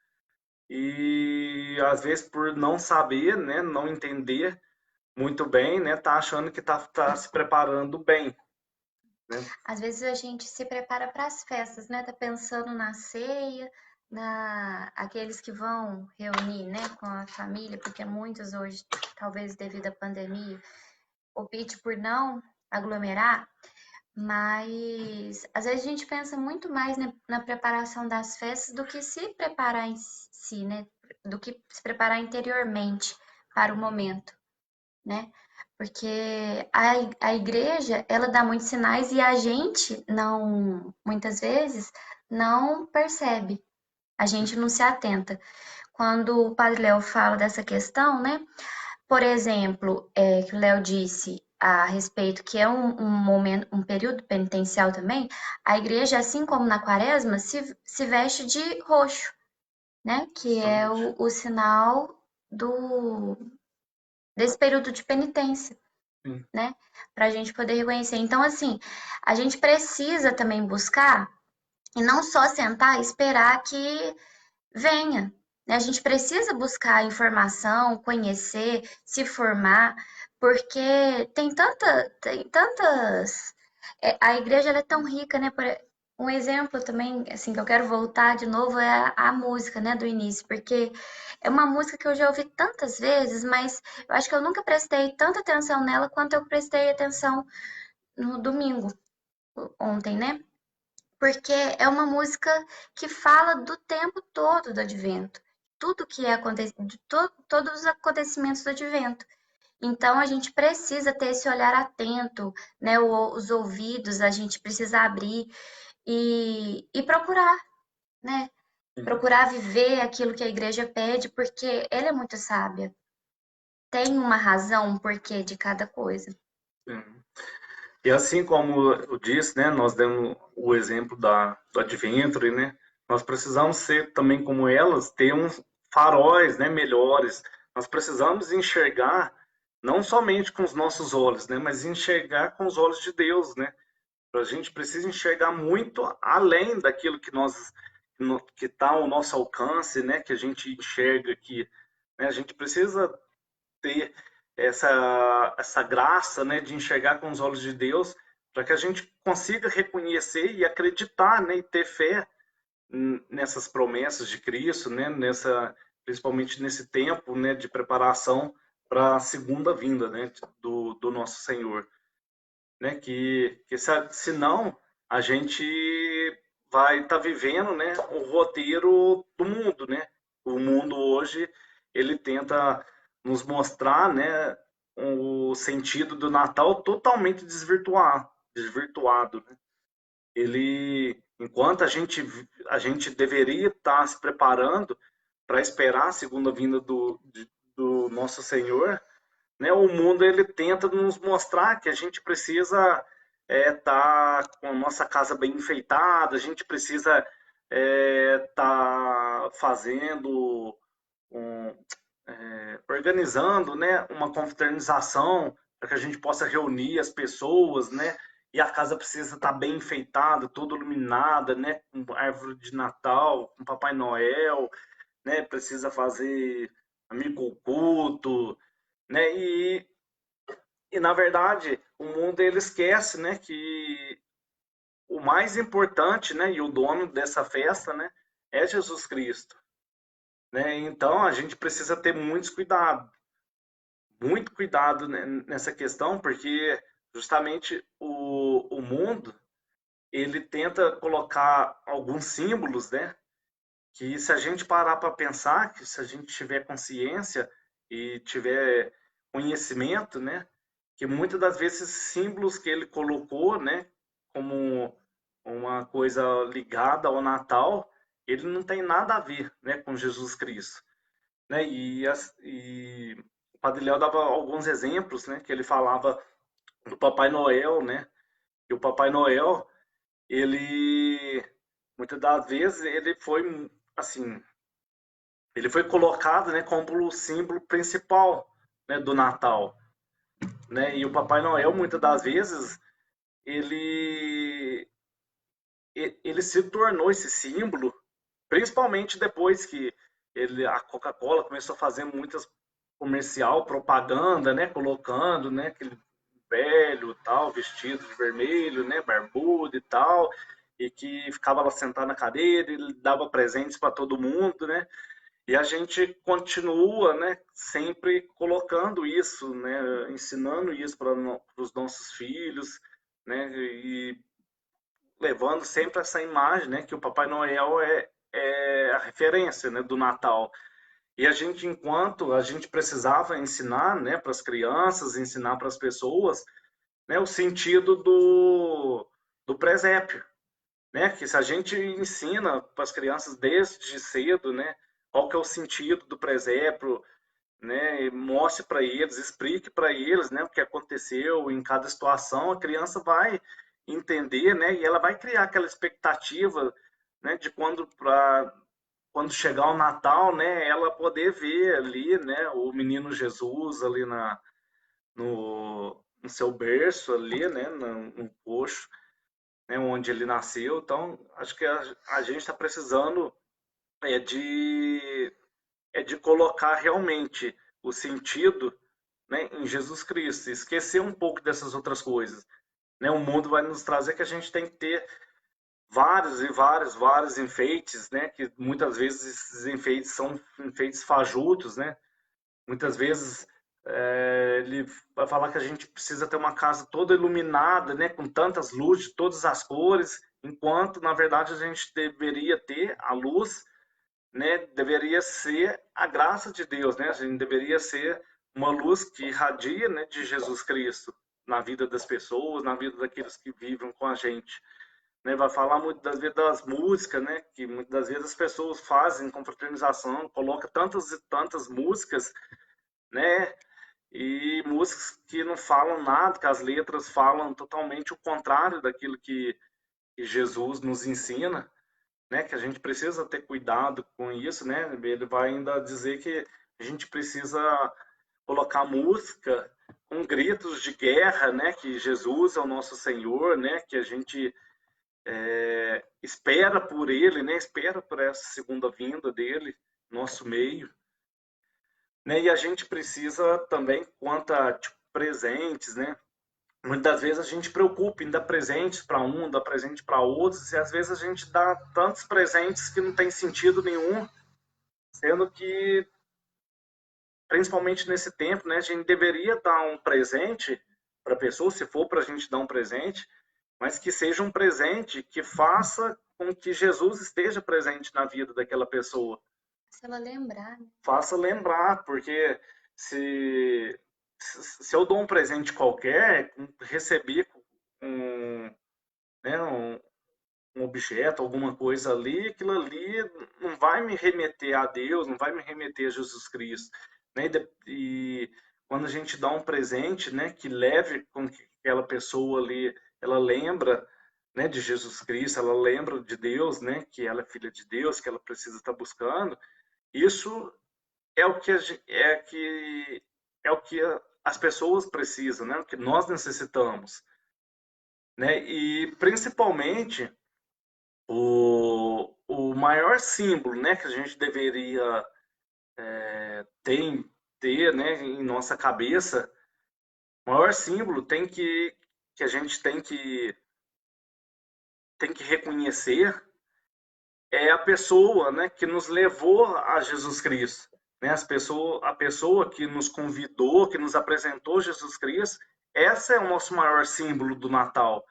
e às vezes por não saber, né, não entender muito bem, né, tá achando que tá se preparando bem, né? Às vezes a gente se prepara para as festas, né? Tá pensando na ceia, na aqueles que vão reunir, né, com a família, porque muitos hoje, talvez devido à pandemia, opte por não aglomerar, mas às vezes a gente pensa muito mais na preparação das festas do que se preparar em si, né? Do que se preparar interiormente para o momento, né? Porque a igreja, ela dá muitos sinais e a gente não, muitas vezes, não percebe, a gente não se atenta. Quando o Padre Léo fala dessa questão, né? Por exemplo, que o Léo disse a respeito que é um momento, um período penitencial também, a igreja, assim como na quaresma, se veste de roxo, né? Que é o sinal desse período de penitência, né? Para a gente poder reconhecer. Então, assim, a gente precisa também buscar e não só sentar e esperar que venha, né? A gente precisa buscar informação, conhecer, se formar, porque tem tantas. A igreja ela é tão rica, né? Um exemplo também, assim, que eu quero voltar de novo é a música, né, do início, porque é uma música que eu já ouvi tantas vezes, mas eu acho que eu nunca prestei tanta atenção nela quanto eu prestei atenção no domingo, ontem, né? Porque é uma música que fala do tempo todo do advento, tudo que é de todos os acontecimentos do advento. Então a gente precisa ter esse olhar atento, né? Os ouvidos, a gente precisa abrir e procurar, né? Procurar viver aquilo que a igreja pede, porque ela é muito sábia. Tem uma razão, um porquê de cada coisa. E assim como eu disse, né, nós demos o exemplo do Adventure, né, nós precisamos ser também como elas, ter uns faróis, né, melhores. Nós precisamos enxergar não somente com os nossos olhos, né, mas enxergar com os olhos de Deus, né. A gente precisa enxergar muito além daquilo que está ao nosso alcance, né, que a gente enxerga aqui, né, a gente precisa ter essa graça, né, de enxergar com os olhos de Deus, para que a gente consiga reconhecer e acreditar, né, e ter fé nessas promessas de Cristo, né, principalmente nesse tempo, né, de preparação para a segunda vinda, né, do nosso Senhor, né, que senão a gente vai estar vivendo, né, o roteiro do mundo, né? O mundo hoje ele tenta nos mostrar, né, o sentido do Natal totalmente desvirtuado, né? Ele, enquanto a gente deveria estar se preparando para esperar a segunda vinda do nosso Senhor, né, o mundo ele tenta nos mostrar que a gente precisa tá com a nossa casa bem enfeitada, a gente precisa tá fazendo organizando, né, uma confraternização para que a gente possa reunir as pessoas, né, e a casa precisa estar bem enfeitada, toda iluminada, né, com árvore de Natal, com Papai Noel, né, precisa fazer amigo oculto, né, e na verdade o mundo ele esquece, né, que o mais importante, né, e o dono dessa festa, né, é Jesus Cristo, né? Então a gente precisa ter muito cuidado nessa questão, porque justamente o mundo ele tenta colocar alguns símbolos, né, que se a gente parar para pensar, que se a gente tiver consciência e tiver conhecimento, né, que muitas das vezes símbolos que ele colocou, né, como uma coisa ligada ao Natal, ele não tem nada a ver, né, com Jesus Cristo, né? E o Padre Léo dava alguns exemplos, né, que ele falava do Papai Noel, né? E o Papai Noel, ele muitas das vezes ele foi assim, ele foi colocado, né, como o símbolo principal, né, do Natal, né? E o Papai Noel muitas das vezes ele ele se tornou esse símbolo, principalmente depois que a Coca-Cola começou a fazer muitas comercial, propaganda, né, colocando, né, aquele velho tal, vestido de vermelho, né, barbudo e tal, e que ficava lá sentado na cadeira e dava presentes para todo mundo, né? E a gente continua, né, sempre colocando isso, né, ensinando isso para os nossos filhos, né, e levando sempre essa imagem, né, que o Papai Noel é a referência, né, do Natal. E a gente, enquanto a gente precisava ensinar, né, para as crianças, ensinar para as pessoas, né, o sentido do presépio, né, que se a gente ensina para as crianças desde cedo, né, qual que é o sentido do presépio, né, mostre para eles, explique para eles, né, o que aconteceu em cada situação, a criança vai entender, né, e ela vai criar aquela expectativa, né, de quando chegar o Natal, né, ela poder ver ali, né, o menino Jesus ali no seu berço ali, né, no coxo, né, onde ele nasceu. Então, acho que a gente está precisando é de colocar realmente o sentido, né, em Jesus Cristo, esquecer um pouco dessas outras coisas, né? O mundo vai nos trazer que a gente tem que ter vários enfeites, né? Que muitas vezes esses enfeites são enfeites fajutos, né? Muitas vezes ele vai falar que a gente precisa ter uma casa toda iluminada, né? Com tantas luzes de todas as cores, enquanto na verdade a gente deveria ter a luz, né? Deveria ser a graça de Deus, né? A gente deveria ser uma luz que irradia, né? De Jesus Cristo na vida das pessoas, na vida daqueles que vivem com a gente, né? Vai falar muitas das vezes das músicas, né? Que muitas das vezes as pessoas fazem confraternização, coloca tantas e tantas músicas, né? E músicas que não falam nada, que as letras falam totalmente o contrário daquilo que Jesus nos ensina, né? Que a gente precisa ter cuidado com isso, né? Ele vai ainda dizer que a gente precisa colocar música com gritos de guerra, né? Que Jesus é o nosso Senhor, né? Que a gente espera por ele, né? Espera por essa segunda vinda dele, nosso meio, né? E a gente precisa também, quanto a tipo, presentes, né? Muitas vezes a gente preocupa em dar presentes para um, dar presente para outros, e às vezes a gente dá tantos presentes que não tem sentido nenhum, sendo que, principalmente nesse tempo, né, a gente deveria dar um presente para a pessoa, se for para a gente dar um presente, mas que seja um presente que faça com que Jesus esteja presente na vida daquela pessoa. Se ela lembrar, né? Faça lembrar, porque se, se eu dou um presente qualquer, recebi um, né, um objeto, alguma coisa ali, aquilo ali não vai me remeter a Deus, não vai me remeter a Jesus Cristo. Né? E quando a gente dá um presente, né, que leve com que aquela pessoa ali, ela lembra, né, de Jesus Cristo, ela lembra de Deus, né, que ela é filha de Deus, que ela precisa estar buscando, isso é o que é o que as pessoas precisam, né, o que nós necessitamos, né? E principalmente o maior símbolo, né, que a gente deveria ter, né, em nossa cabeça, o maior símbolo que a gente tem que reconhecer é a pessoa, né, que nos levou a Jesus Cristo, né, a pessoa que nos convidou, que nos apresentou Jesus Cristo. Essa é o nosso maior símbolo do Natal,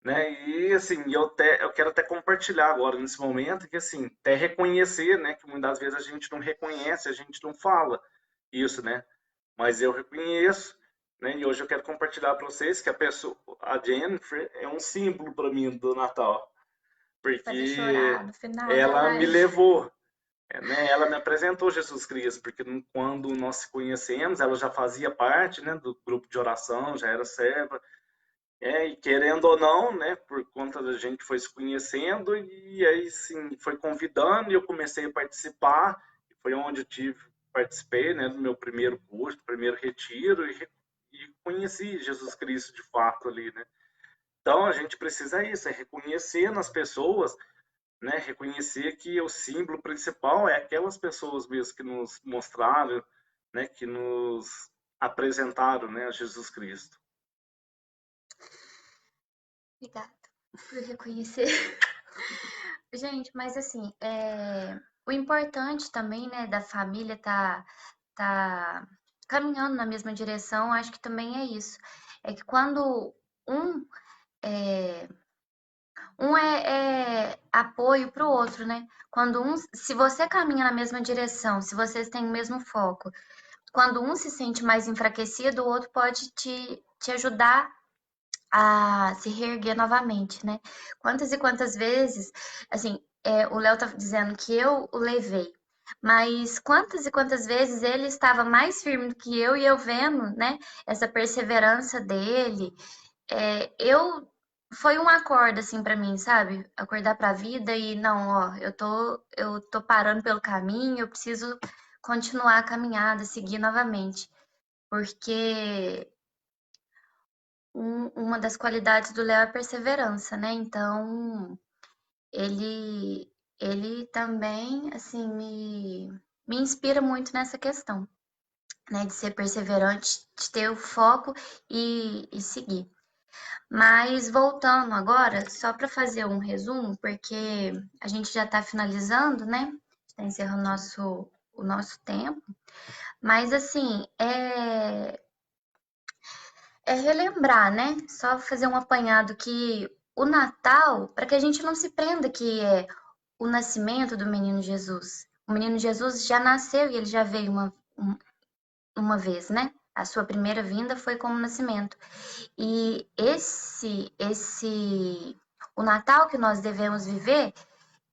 né? E assim, eu quero até compartilhar agora nesse momento que assim, até reconhecer, né, que muitas vezes a gente não reconhece, a gente não fala isso, né? Mas eu reconheço, né? E hoje eu quero compartilhar para vocês que a Jennifer é um símbolo para mim do Natal, Fazer porque chorar no final da ela me live. levou, né? Ela me apresentou Jesus Cristo, porque quando nós se conhecemos, ela já fazia parte, né, do grupo de oração, já era serva. E querendo ou não, né, por conta da gente foi se conhecendo e aí sim foi convidando e eu comecei a participar. E foi onde participei, né, do meu primeiro curso, primeiro retiro e conheci Jesus Cristo de fato ali, né? Então a gente precisa isso, é reconhecer nas pessoas, né, reconhecer que o símbolo principal é aquelas pessoas mesmo que nos mostraram, né, que nos apresentaram, né, a Jesus Cristo. Obrigada por reconhecer. Gente, mas assim, o importante também, né, da família tá caminhando na mesma direção, acho que também é isso. É que quando um é, um é apoio para o outro, né? Se você caminha na mesma direção, se vocês têm o mesmo foco, quando um se sente mais enfraquecido, o outro pode te ajudar a se reerguer novamente, né? Quantas e quantas vezes, assim, o Léo tá dizendo que eu o levei, mas quantas e quantas vezes ele estava mais firme do que eu e eu vendo, né, essa perseverança dele, eu foi um acordo assim para mim, sabe? Acordar para a vida e não, ó, eu tô parando pelo caminho, eu preciso continuar a caminhada, seguir novamente, porque uma das qualidades do Léo é a perseverança, né? Então, ele, ele também, assim, me inspira muito nessa questão, né? De ser perseverante, de ter o foco e seguir. Mas voltando agora, só para fazer um resumo, porque a gente já está finalizando, né? Está encerrando o nosso tempo. Mas, assim, é relembrar, né? Só fazer um apanhado que o Natal, para que a gente não se prenda que é o nascimento do menino Jesus. O menino Jesus já nasceu e ele já veio uma vez, né? A sua primeira vinda foi como nascimento. E o Natal que nós devemos viver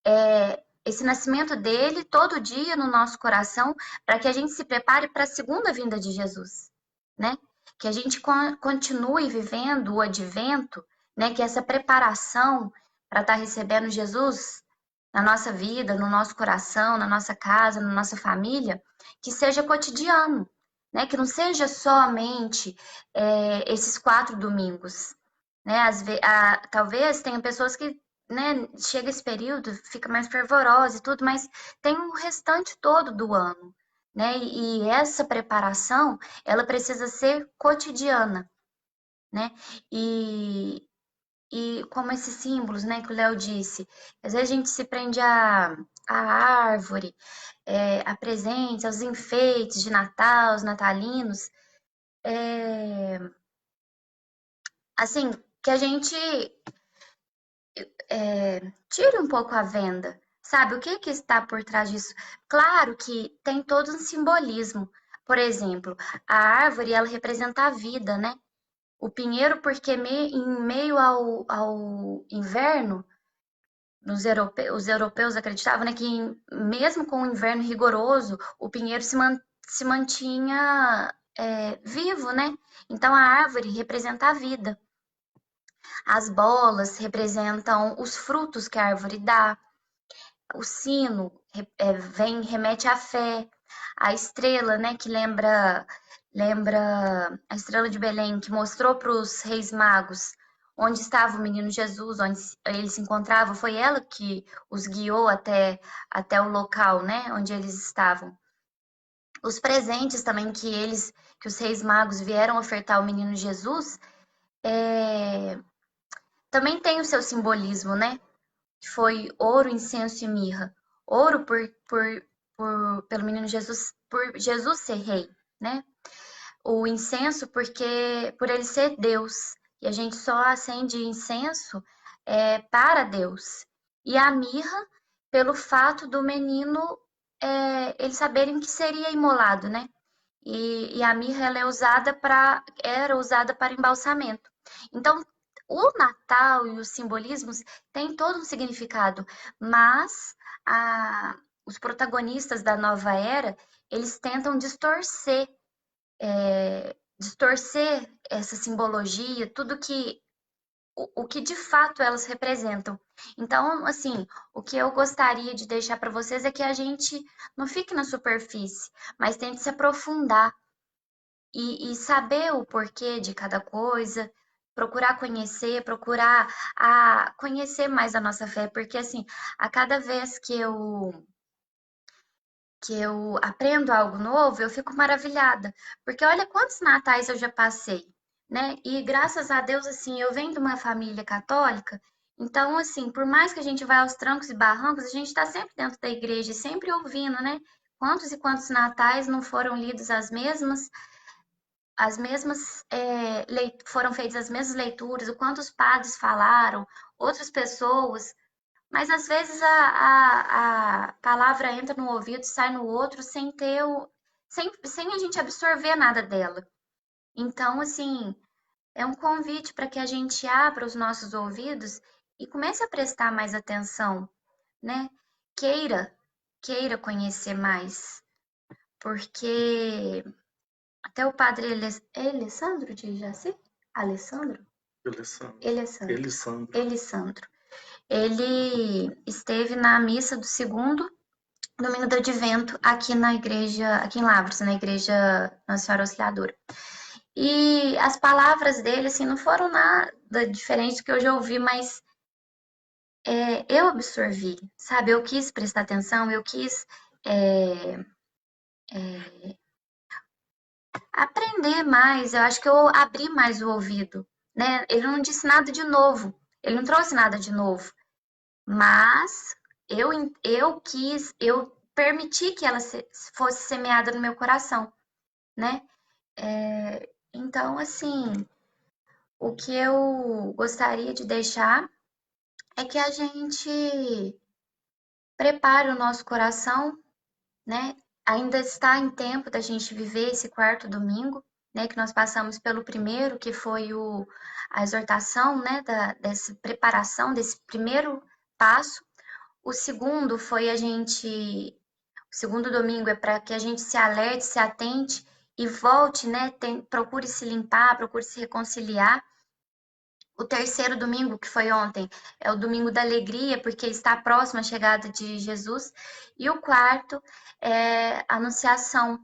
é esse nascimento dele todo dia no nosso coração, para que a gente se prepare para a segunda vinda de Jesus, né? Que a gente continue vivendo o advento, né? Que essa preparação para estar recebendo Jesus na nossa vida, no nosso coração, na nossa casa, na nossa família, que seja cotidiano, né? Que não seja somente esses 4 domingos, né? Talvez tenha pessoas que, né, chega esse período, fica mais fervorosa e tudo, mas tem o restante todo do ano, né? E essa preparação, ela precisa ser cotidiana, né? E, e como esses símbolos, né, que o Léo disse, às vezes a gente se prende à árvore, a presentes, aos enfeites de Natal, os natalinos, assim, que a gente tire um pouco a venda, sabe? O que que está por trás disso? Claro que tem todo um simbolismo. Por exemplo, a árvore, ela representa a vida, né? O pinheiro, porque em meio ao inverno, os europeus acreditavam, né, que mesmo com o inverno rigoroso, o pinheiro se mantinha vivo, né? Então a árvore representa a vida. As bolas representam os frutos que a árvore dá. O sino remete à fé. A estrela, né, que lembra a estrela de Belém, que mostrou para os reis magos onde estava o menino Jesus, onde ele se encontrava, foi ela que os guiou até o local, né, onde eles estavam. Os presentes também que os reis magos vieram ofertar ao menino Jesus, também tem o seu simbolismo, né? Que foi ouro, incenso e mirra. Ouro pelo menino Jesus, por Jesus ser rei, né? O incenso porque por ele ser Deus. E a gente só acende incenso para Deus. E a mirra pelo fato do menino eles saberem que seria imolado, né? E a mirra ela era usada para embalsamento. Então, o Natal e os simbolismos têm todo um significado, mas os protagonistas da nova era, eles tentam distorcer essa simbologia, tudo que o que de fato elas representam. Então, assim, o que eu gostaria de deixar para vocês é que a gente não fique na superfície, mas tente se aprofundar e saber o porquê de cada coisa, procurar conhecer, procurar conhecer mais a nossa fé, porque assim, a cada vez que eu aprendo algo novo, eu fico maravilhada, porque olha quantos natais eu já passei, né? E graças a Deus, assim, eu venho de uma família católica, então, assim, por mais que a gente vá aos trancos e barrancos, a gente está sempre dentro da igreja, sempre ouvindo, né? Quantos e quantos natais não foram lidos foram feitas as mesmas leituras, o quanto os padres falaram, outras pessoas, mas às vezes a palavra entra no ouvido, sai no outro, sem a gente absorver nada dela. Então, assim, é um convite para que a gente abra os nossos ouvidos e comece a prestar mais atenção, né? Queira, queira conhecer mais, porque até o padre Alessandro de Jaci? Alessandro? Elisandro. Elisandro. Ele esteve na missa do segundo domingo do Advento aqui na igreja, aqui em Lavras, na igreja Nossa Senhora Auxiliadora. E as palavras dele, assim, não foram nada diferente do que eu já ouvi, mas eu absorvi, sabe? Eu quis prestar atenção, eu quis aprender mais, eu acho que eu abri mais o ouvido, né? Ele não disse nada de novo, ele não trouxe nada de novo, mas eu permiti que ela fosse semeada no meu coração, né? Então, assim, o que eu gostaria de deixar é que a gente prepare o nosso coração, né? Ainda está em tempo da gente viver esse quarto domingo, né? Que nós passamos pelo primeiro, que foi a exortação, né? Dessa preparação, desse primeiro passo. O segundo foi o segundo domingo é para que a gente se alerte, se atente e volte, né? Procure se limpar, procure se reconciliar. O terceiro domingo, que foi ontem, é o domingo da alegria, porque está próximo à chegada de Jesus. E o quarto é a anunciação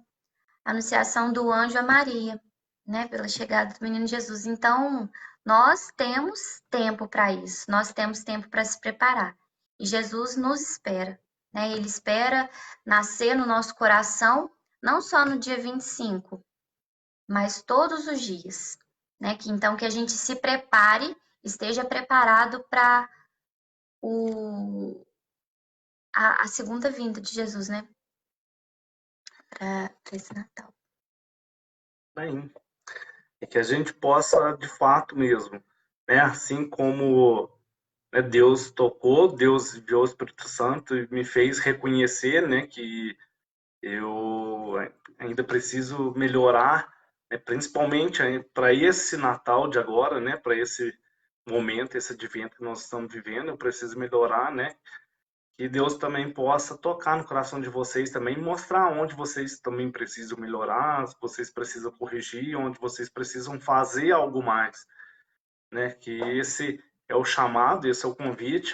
do anjo a Maria, né, pela chegada do menino Jesus. Então, Nós temos tempo para isso, nós temos tempo para se preparar. E Jesus nos espera, né? Ele espera nascer no nosso coração, não só no dia 25, mas todos os dias, né? Então que a gente se prepare, esteja preparado para a segunda vinda de Jesus, né? Para esse Natal. Bem, e que a gente possa, de fato mesmo, né? Assim como, né, Deus tocou, Deus enviou o Espírito Santo e me fez reconhecer, né, que eu ainda preciso melhorar, né, principalmente para esse Natal de agora, né, para esse momento, esse advento que nós estamos vivendo, eu preciso melhorar, né, que Deus também possa tocar no coração de vocês também, mostrar onde vocês também precisam melhorar, vocês precisam corrigir, onde vocês precisam fazer algo mais, né, que esse é o chamado, esse é o convite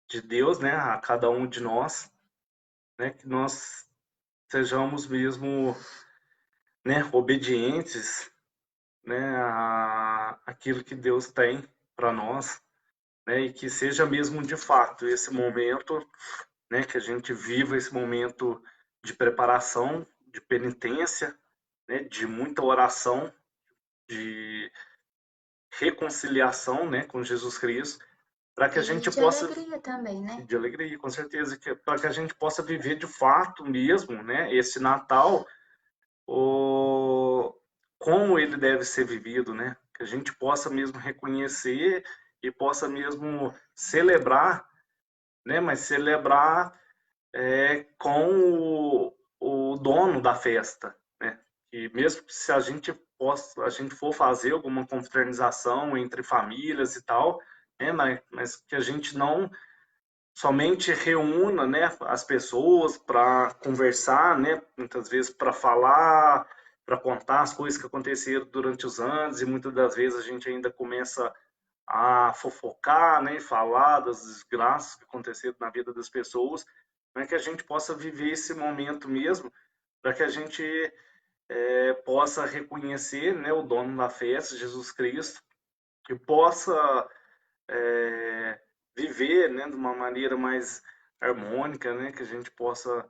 de Deus, né, a cada um de nós, né, que nós sejamos mesmo, né, obedientes, né, aquilo que Deus tem para nós, né, e que seja mesmo de fato esse momento, né, que a gente viva esse momento de preparação, de penitência, né, de muita oração, de reconciliação, né, com Jesus Cristo, para que a E gente de possa, alegria também, né? de alegria, com certeza, para que a gente possa viver de fato mesmo, né, esse Natal, o, como ele deve ser vivido, né? Que a gente possa mesmo reconhecer e possa mesmo celebrar, né? Mas celebrar com o dono da festa, né? E mesmo se a gente for fazer alguma confraternização entre famílias e tal, né? Mas que a gente não somente reúna, né, as pessoas para conversar, né, muitas vezes para falar, para contar as coisas que aconteceram durante os anos, e muitas das vezes a gente ainda começa a fofocar, né, e falar das desgraças que aconteceram na vida das pessoas, para que a gente possa viver esse momento mesmo, para que a gente possa reconhecer, né, o dono da festa, Jesus Cristo, que possa viver, né, de uma maneira mais harmônica, né, que a gente possa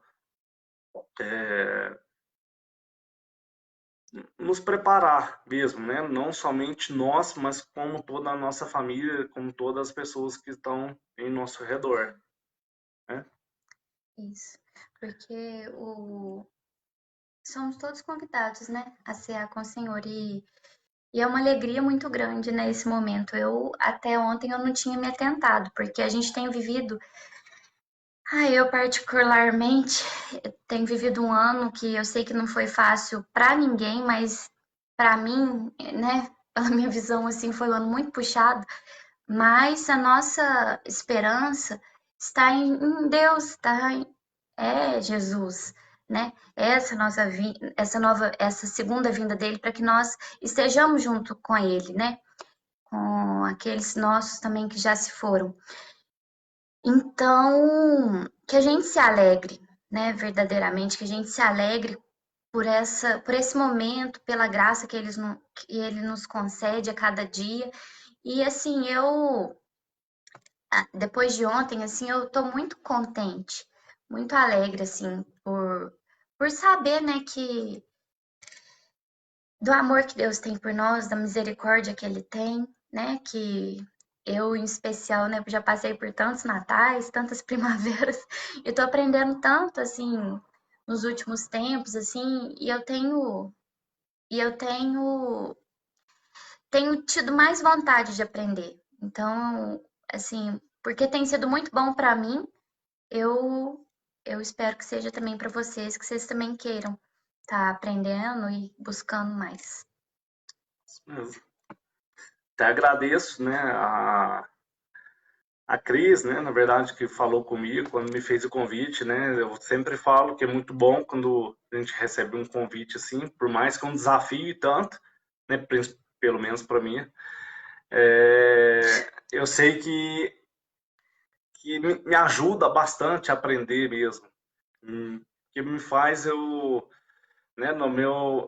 nos preparar mesmo, né, não somente nós, mas como toda a nossa família, como todas as pessoas que estão em nosso redor, né? Isso. Porque somos todos convidados, né, a cear com o Senhor. E é uma alegria muito grande, né, esse momento. Até ontem, eu não tinha me atentado, porque a gente tem vivido. Eu particularmente tenho vivido um ano que eu sei que não foi fácil para ninguém, mas para mim, né, pela minha visão, assim, foi um ano muito puxado. Mas a nossa esperança está em Deus, Jesus, né? Essa segunda vinda dele, para que nós estejamos junto com ele, né? Com aqueles nossos também que já se foram. Então, que a gente se alegre, né? Verdadeiramente, que a gente se alegre por esse momento, pela graça que ele nos concede a cada dia. E assim, depois de ontem, assim, eu tô muito contente, muito alegre, assim, por saber, né, que do amor que Deus tem por nós, da misericórdia que Ele tem, né, que eu, em especial, né, já passei por tantos natais, tantas primaveras, eu tô aprendendo tanto, assim, nos últimos tempos, assim, tenho tido mais vontade de aprender. Então, assim, porque tem sido muito bom para mim, eu, eu espero que seja também para vocês, que vocês também queiram estar aprendendo e buscando mais. Até agradeço, né, a Cris, né, na verdade, que falou comigo quando me fez o convite, né, eu sempre falo que é muito bom quando a gente recebe um convite assim, por mais que é um desafio e tanto, né, pelo menos para mim, eu sei que me ajuda bastante a aprender mesmo, que me faz eu, né,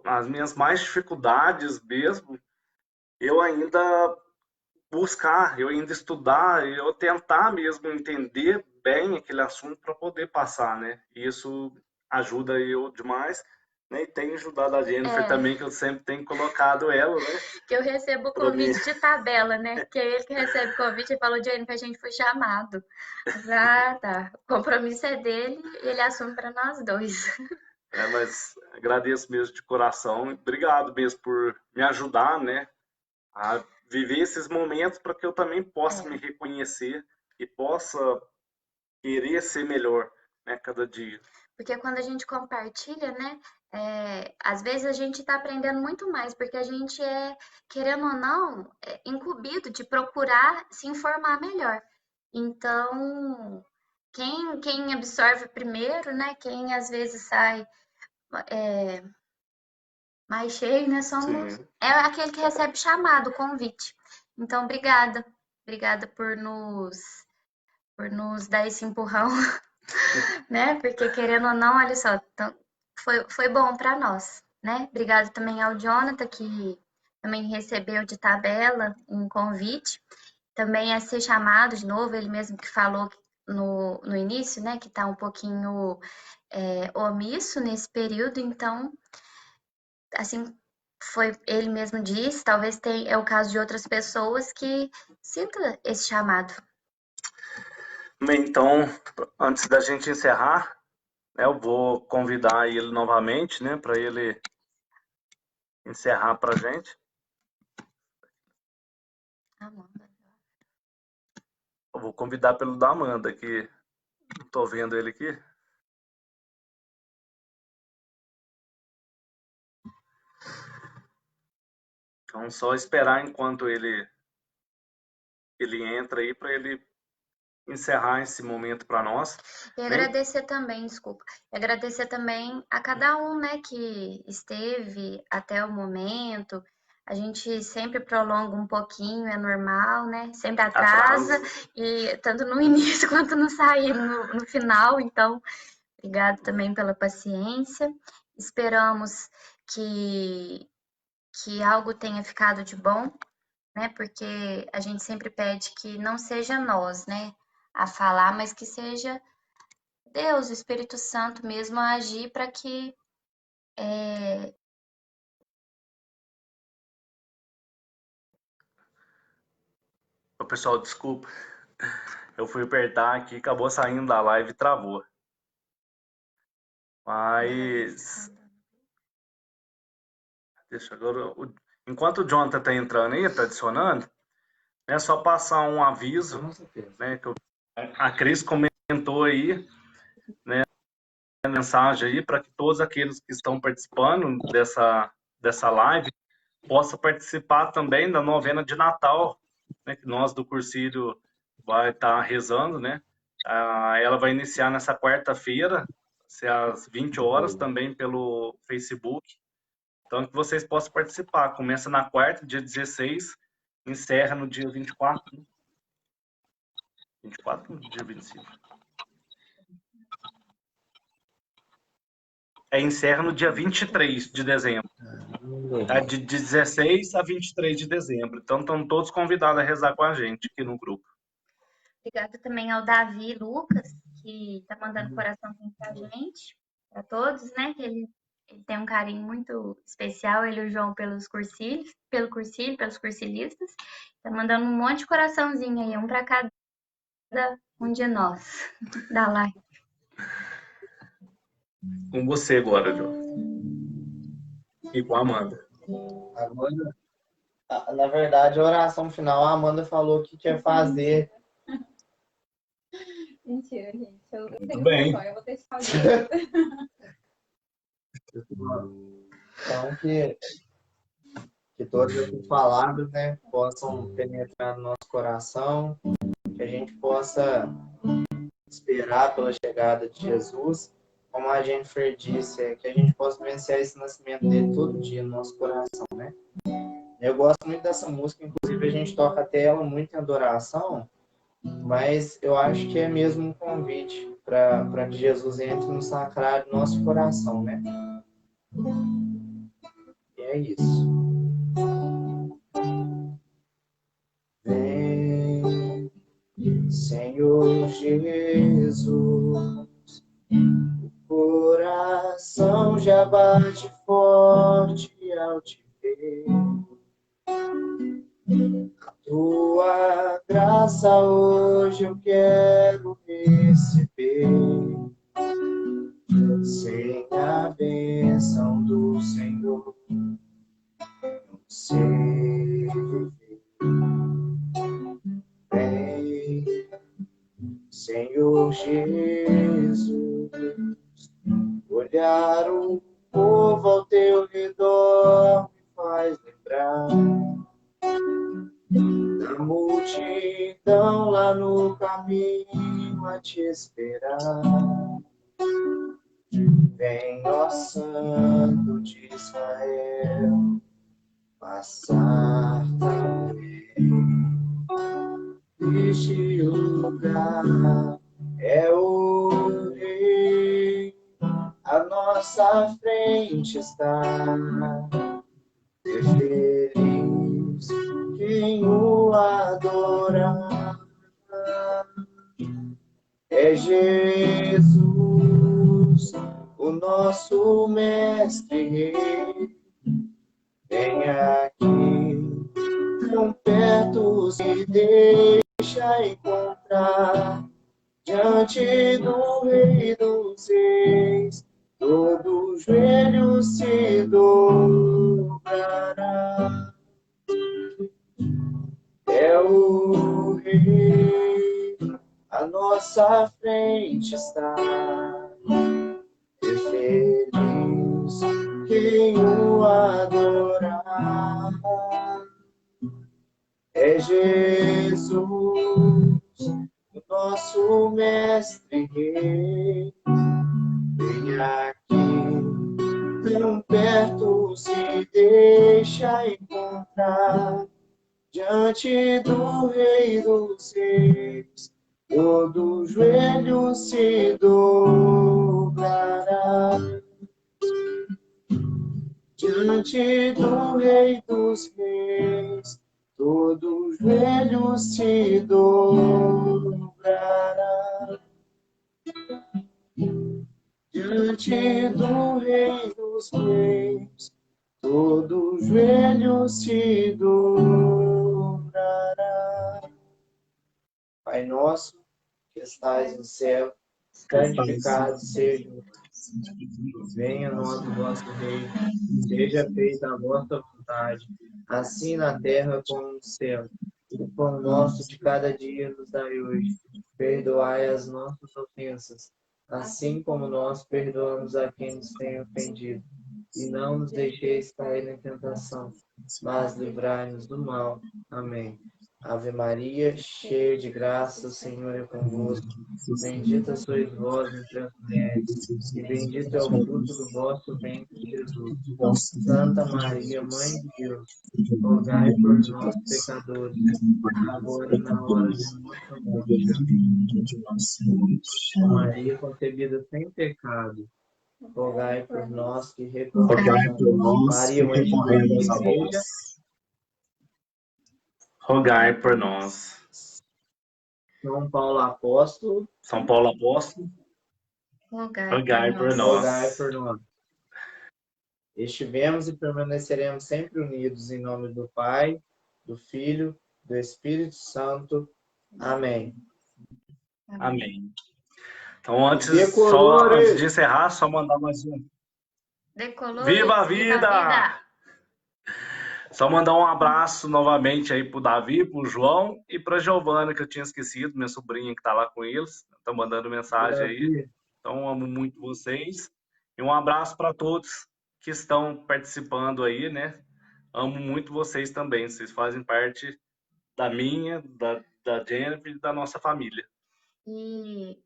nas minhas mais dificuldades mesmo, eu ainda buscar, eu ainda estudar, eu tentar mesmo entender bem aquele assunto para poder passar, né? E isso ajuda eu demais, né? E tem ajudado a Jennifer É, também, que eu sempre tenho colocado ela, né? que eu recebo o Para mim. convite de tabela, né? Que é ele que recebe o convite e falou, Jane, que a gente foi chamado. Ah, tá. O compromisso é dele e ele assume para nós dois. Mas agradeço mesmo de coração. Obrigado mesmo por me ajudar, né? A viver esses momentos para que eu também possa me É, reconhecer e possa querer ser melhor, né, cada dia. porque quando a gente compartilha, né? Às vezes a gente está aprendendo muito mais, porque a gente querendo ou não, incumbido de procurar se informar melhor. Então, quem absorve primeiro, né? Quem às vezes sai mais cheio, né? Somos Sim. aquele que recebe chamado, convite. Então, obrigada. Obrigada por nos dar esse empurrão, né? Porque querendo ou não, olha só, foi bom para nós, né? Obrigada também ao Jonathan, que também recebeu de tabela um convite. Também a ser chamado de novo, ele mesmo que falou no início, né? Que está um pouquinho omisso nesse período, então assim, foi ele mesmo disse, talvez é o caso de outras pessoas que sinta esse chamado. Bem, então, antes da gente encerrar, né, eu vou convidar ele novamente, né, para ele encerrar para a gente. Amanda. Eu vou convidar pelo da Amanda, que estou vendo ele aqui. Então, só esperar enquanto ele entra aí para ele encerrar esse momento para nós. E Né? agradecer também, desculpa, e agradecer também a cada um, né, que esteve até o momento. A gente sempre prolonga um pouquinho, é normal, né? Sempre atrasa, Atraso. e tanto no início quanto no sair, no final. Então, obrigado também pela paciência. Esperamos que, que algo tenha ficado de bom, né? Porque a gente sempre pede que não seja nós, né, a falar, mas que seja Deus, o Espírito Santo mesmo a agir para que O pessoal, desculpa. Eu fui apertar aqui, acabou saindo da live e travou. Mas deixa agora. Enquanto o Jonathan está entrando aí, está adicionando, é só passar um aviso, né? Que a Cris comentou aí, né? Mensagem aí para que todos aqueles que estão participando dessa live possam participar também da novena de Natal, né? Que nós do Cursilho vai estar rezando, né? Ela vai iniciar nessa quarta-feira, às 20 horas, também pelo Facebook. Então, que vocês possam participar. Começa na quarta, dia 16, encerra no dia 24. 24 no dia 25. Encerra no dia 23 de dezembro. Tá? De 16 a 23 de dezembro. Então, estão todos convidados a rezar com a gente aqui no grupo. obrigada também ao Davi Lucas, que está mandando coraçãozinho para a gente, para todos, né? Que ele tem um carinho muito especial, ele e o João pelos cursilhos, pelos cursilistas. Está mandando um monte de coraçãozinho aí, um para cada um de nós, da live. Com você agora, João. E com a Amanda. Amanda, na verdade, a oração final, a Amanda falou que quer fazer. Mentira, gente. Eu Muito tenho bem. vergonha, eu vou deixar o dia. Então, que todas essas palavras, né, possam penetrar no nosso coração, que a gente possa esperar pela chegada de Jesus, como a Jennifer disse, que a gente possa vencer esse nascimento dele todo dia no nosso coração, né? Eu gosto muito dessa música, inclusive a gente toca até ela muito em adoração, mas eu acho que é mesmo um convite para que Jesus entre no sacrário do nosso coração, né? E é isso. Vem vida bate forte ao te ver. Tua graça hoje eu quero receber. Sem a bênção do Senhor, não sei viver. Vem, Senhor Jesus, olhar o povo ao teu redor me faz lembrar da multidão lá no caminho a te esperar. Vem, ó Santo de Israel, passar também. Este lugar é o Rei, à nossa frente está. Ser feliz quem o adorar. É Jesus, o nosso mestre rei. Vem aqui, tão perto, se deixa encontrar. Diante do Rei dos Reis, todo joelho se dobrará. É o Rei, à nossa frente está. Ser feliz quem o adorar. É Jesus, o nosso mestre rei. Vem aqui, tão perto, se deixa encontrar. Diante do Rei dos Reis, todo joelho se dobrará. Diante do Rei dos Reis, todo joelho se dobrará. Diante do Rei dos Reis, todo joelho se dobrará. Pai nosso, que estais no céu, santificado seja o nome. Venha a nós o vosso reino, seja feita a vossa vontade, assim na terra como no céu. O pão nosso de cada dia nos dai hoje. Perdoai as nossas ofensas, assim como nós perdoamos a quem nos tem ofendido. E não nos deixeis cair em tentação, mas livrai-nos do mal. Amém. Ave Maria, cheia de graça, o Senhor é convosco. Bendita sois vós entre as mulheres, e bendito é o fruto do vosso ventre, Jesus. Santa Maria, Mãe de Deus, rogai por nós, pecadores, agora e na hora de nossa morte. Maria, concebida sem pecado, rogai por nós que recorremos. Maria, Mãe de Deus, da Igreja, Rogai por nós. São Paulo Apóstolo, São Paulo Apóstolo, rogai por rogai nós. por nós. Estivemos e permaneceremos sempre unidos em nome do Pai, do Filho, do Espírito Santo. Amém. Amém. Então, antes Decolores! de encerrar, só mandar mais um. Decolores, Viva a vida! Só mandar um abraço novamente aí pro Davi, pro João e pra Giovana, que eu tinha esquecido, minha sobrinha que tá lá com eles. Tá mandando mensagem aí. Então, amo muito vocês. E um abraço para todos que estão participando aí, né? Amo muito vocês também. Vocês fazem parte da minha, da Jennifer e da nossa família. E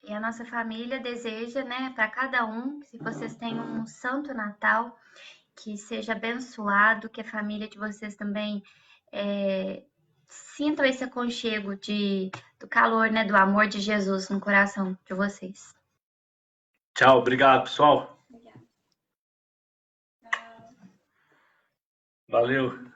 a nossa família deseja, né, para cada um, que vocês tenham um santo Natal, que seja abençoado, que a família de vocês também sintam esse aconchego do calor, né, do amor de Jesus no coração de vocês. Tchau, obrigado, pessoal. Valeu.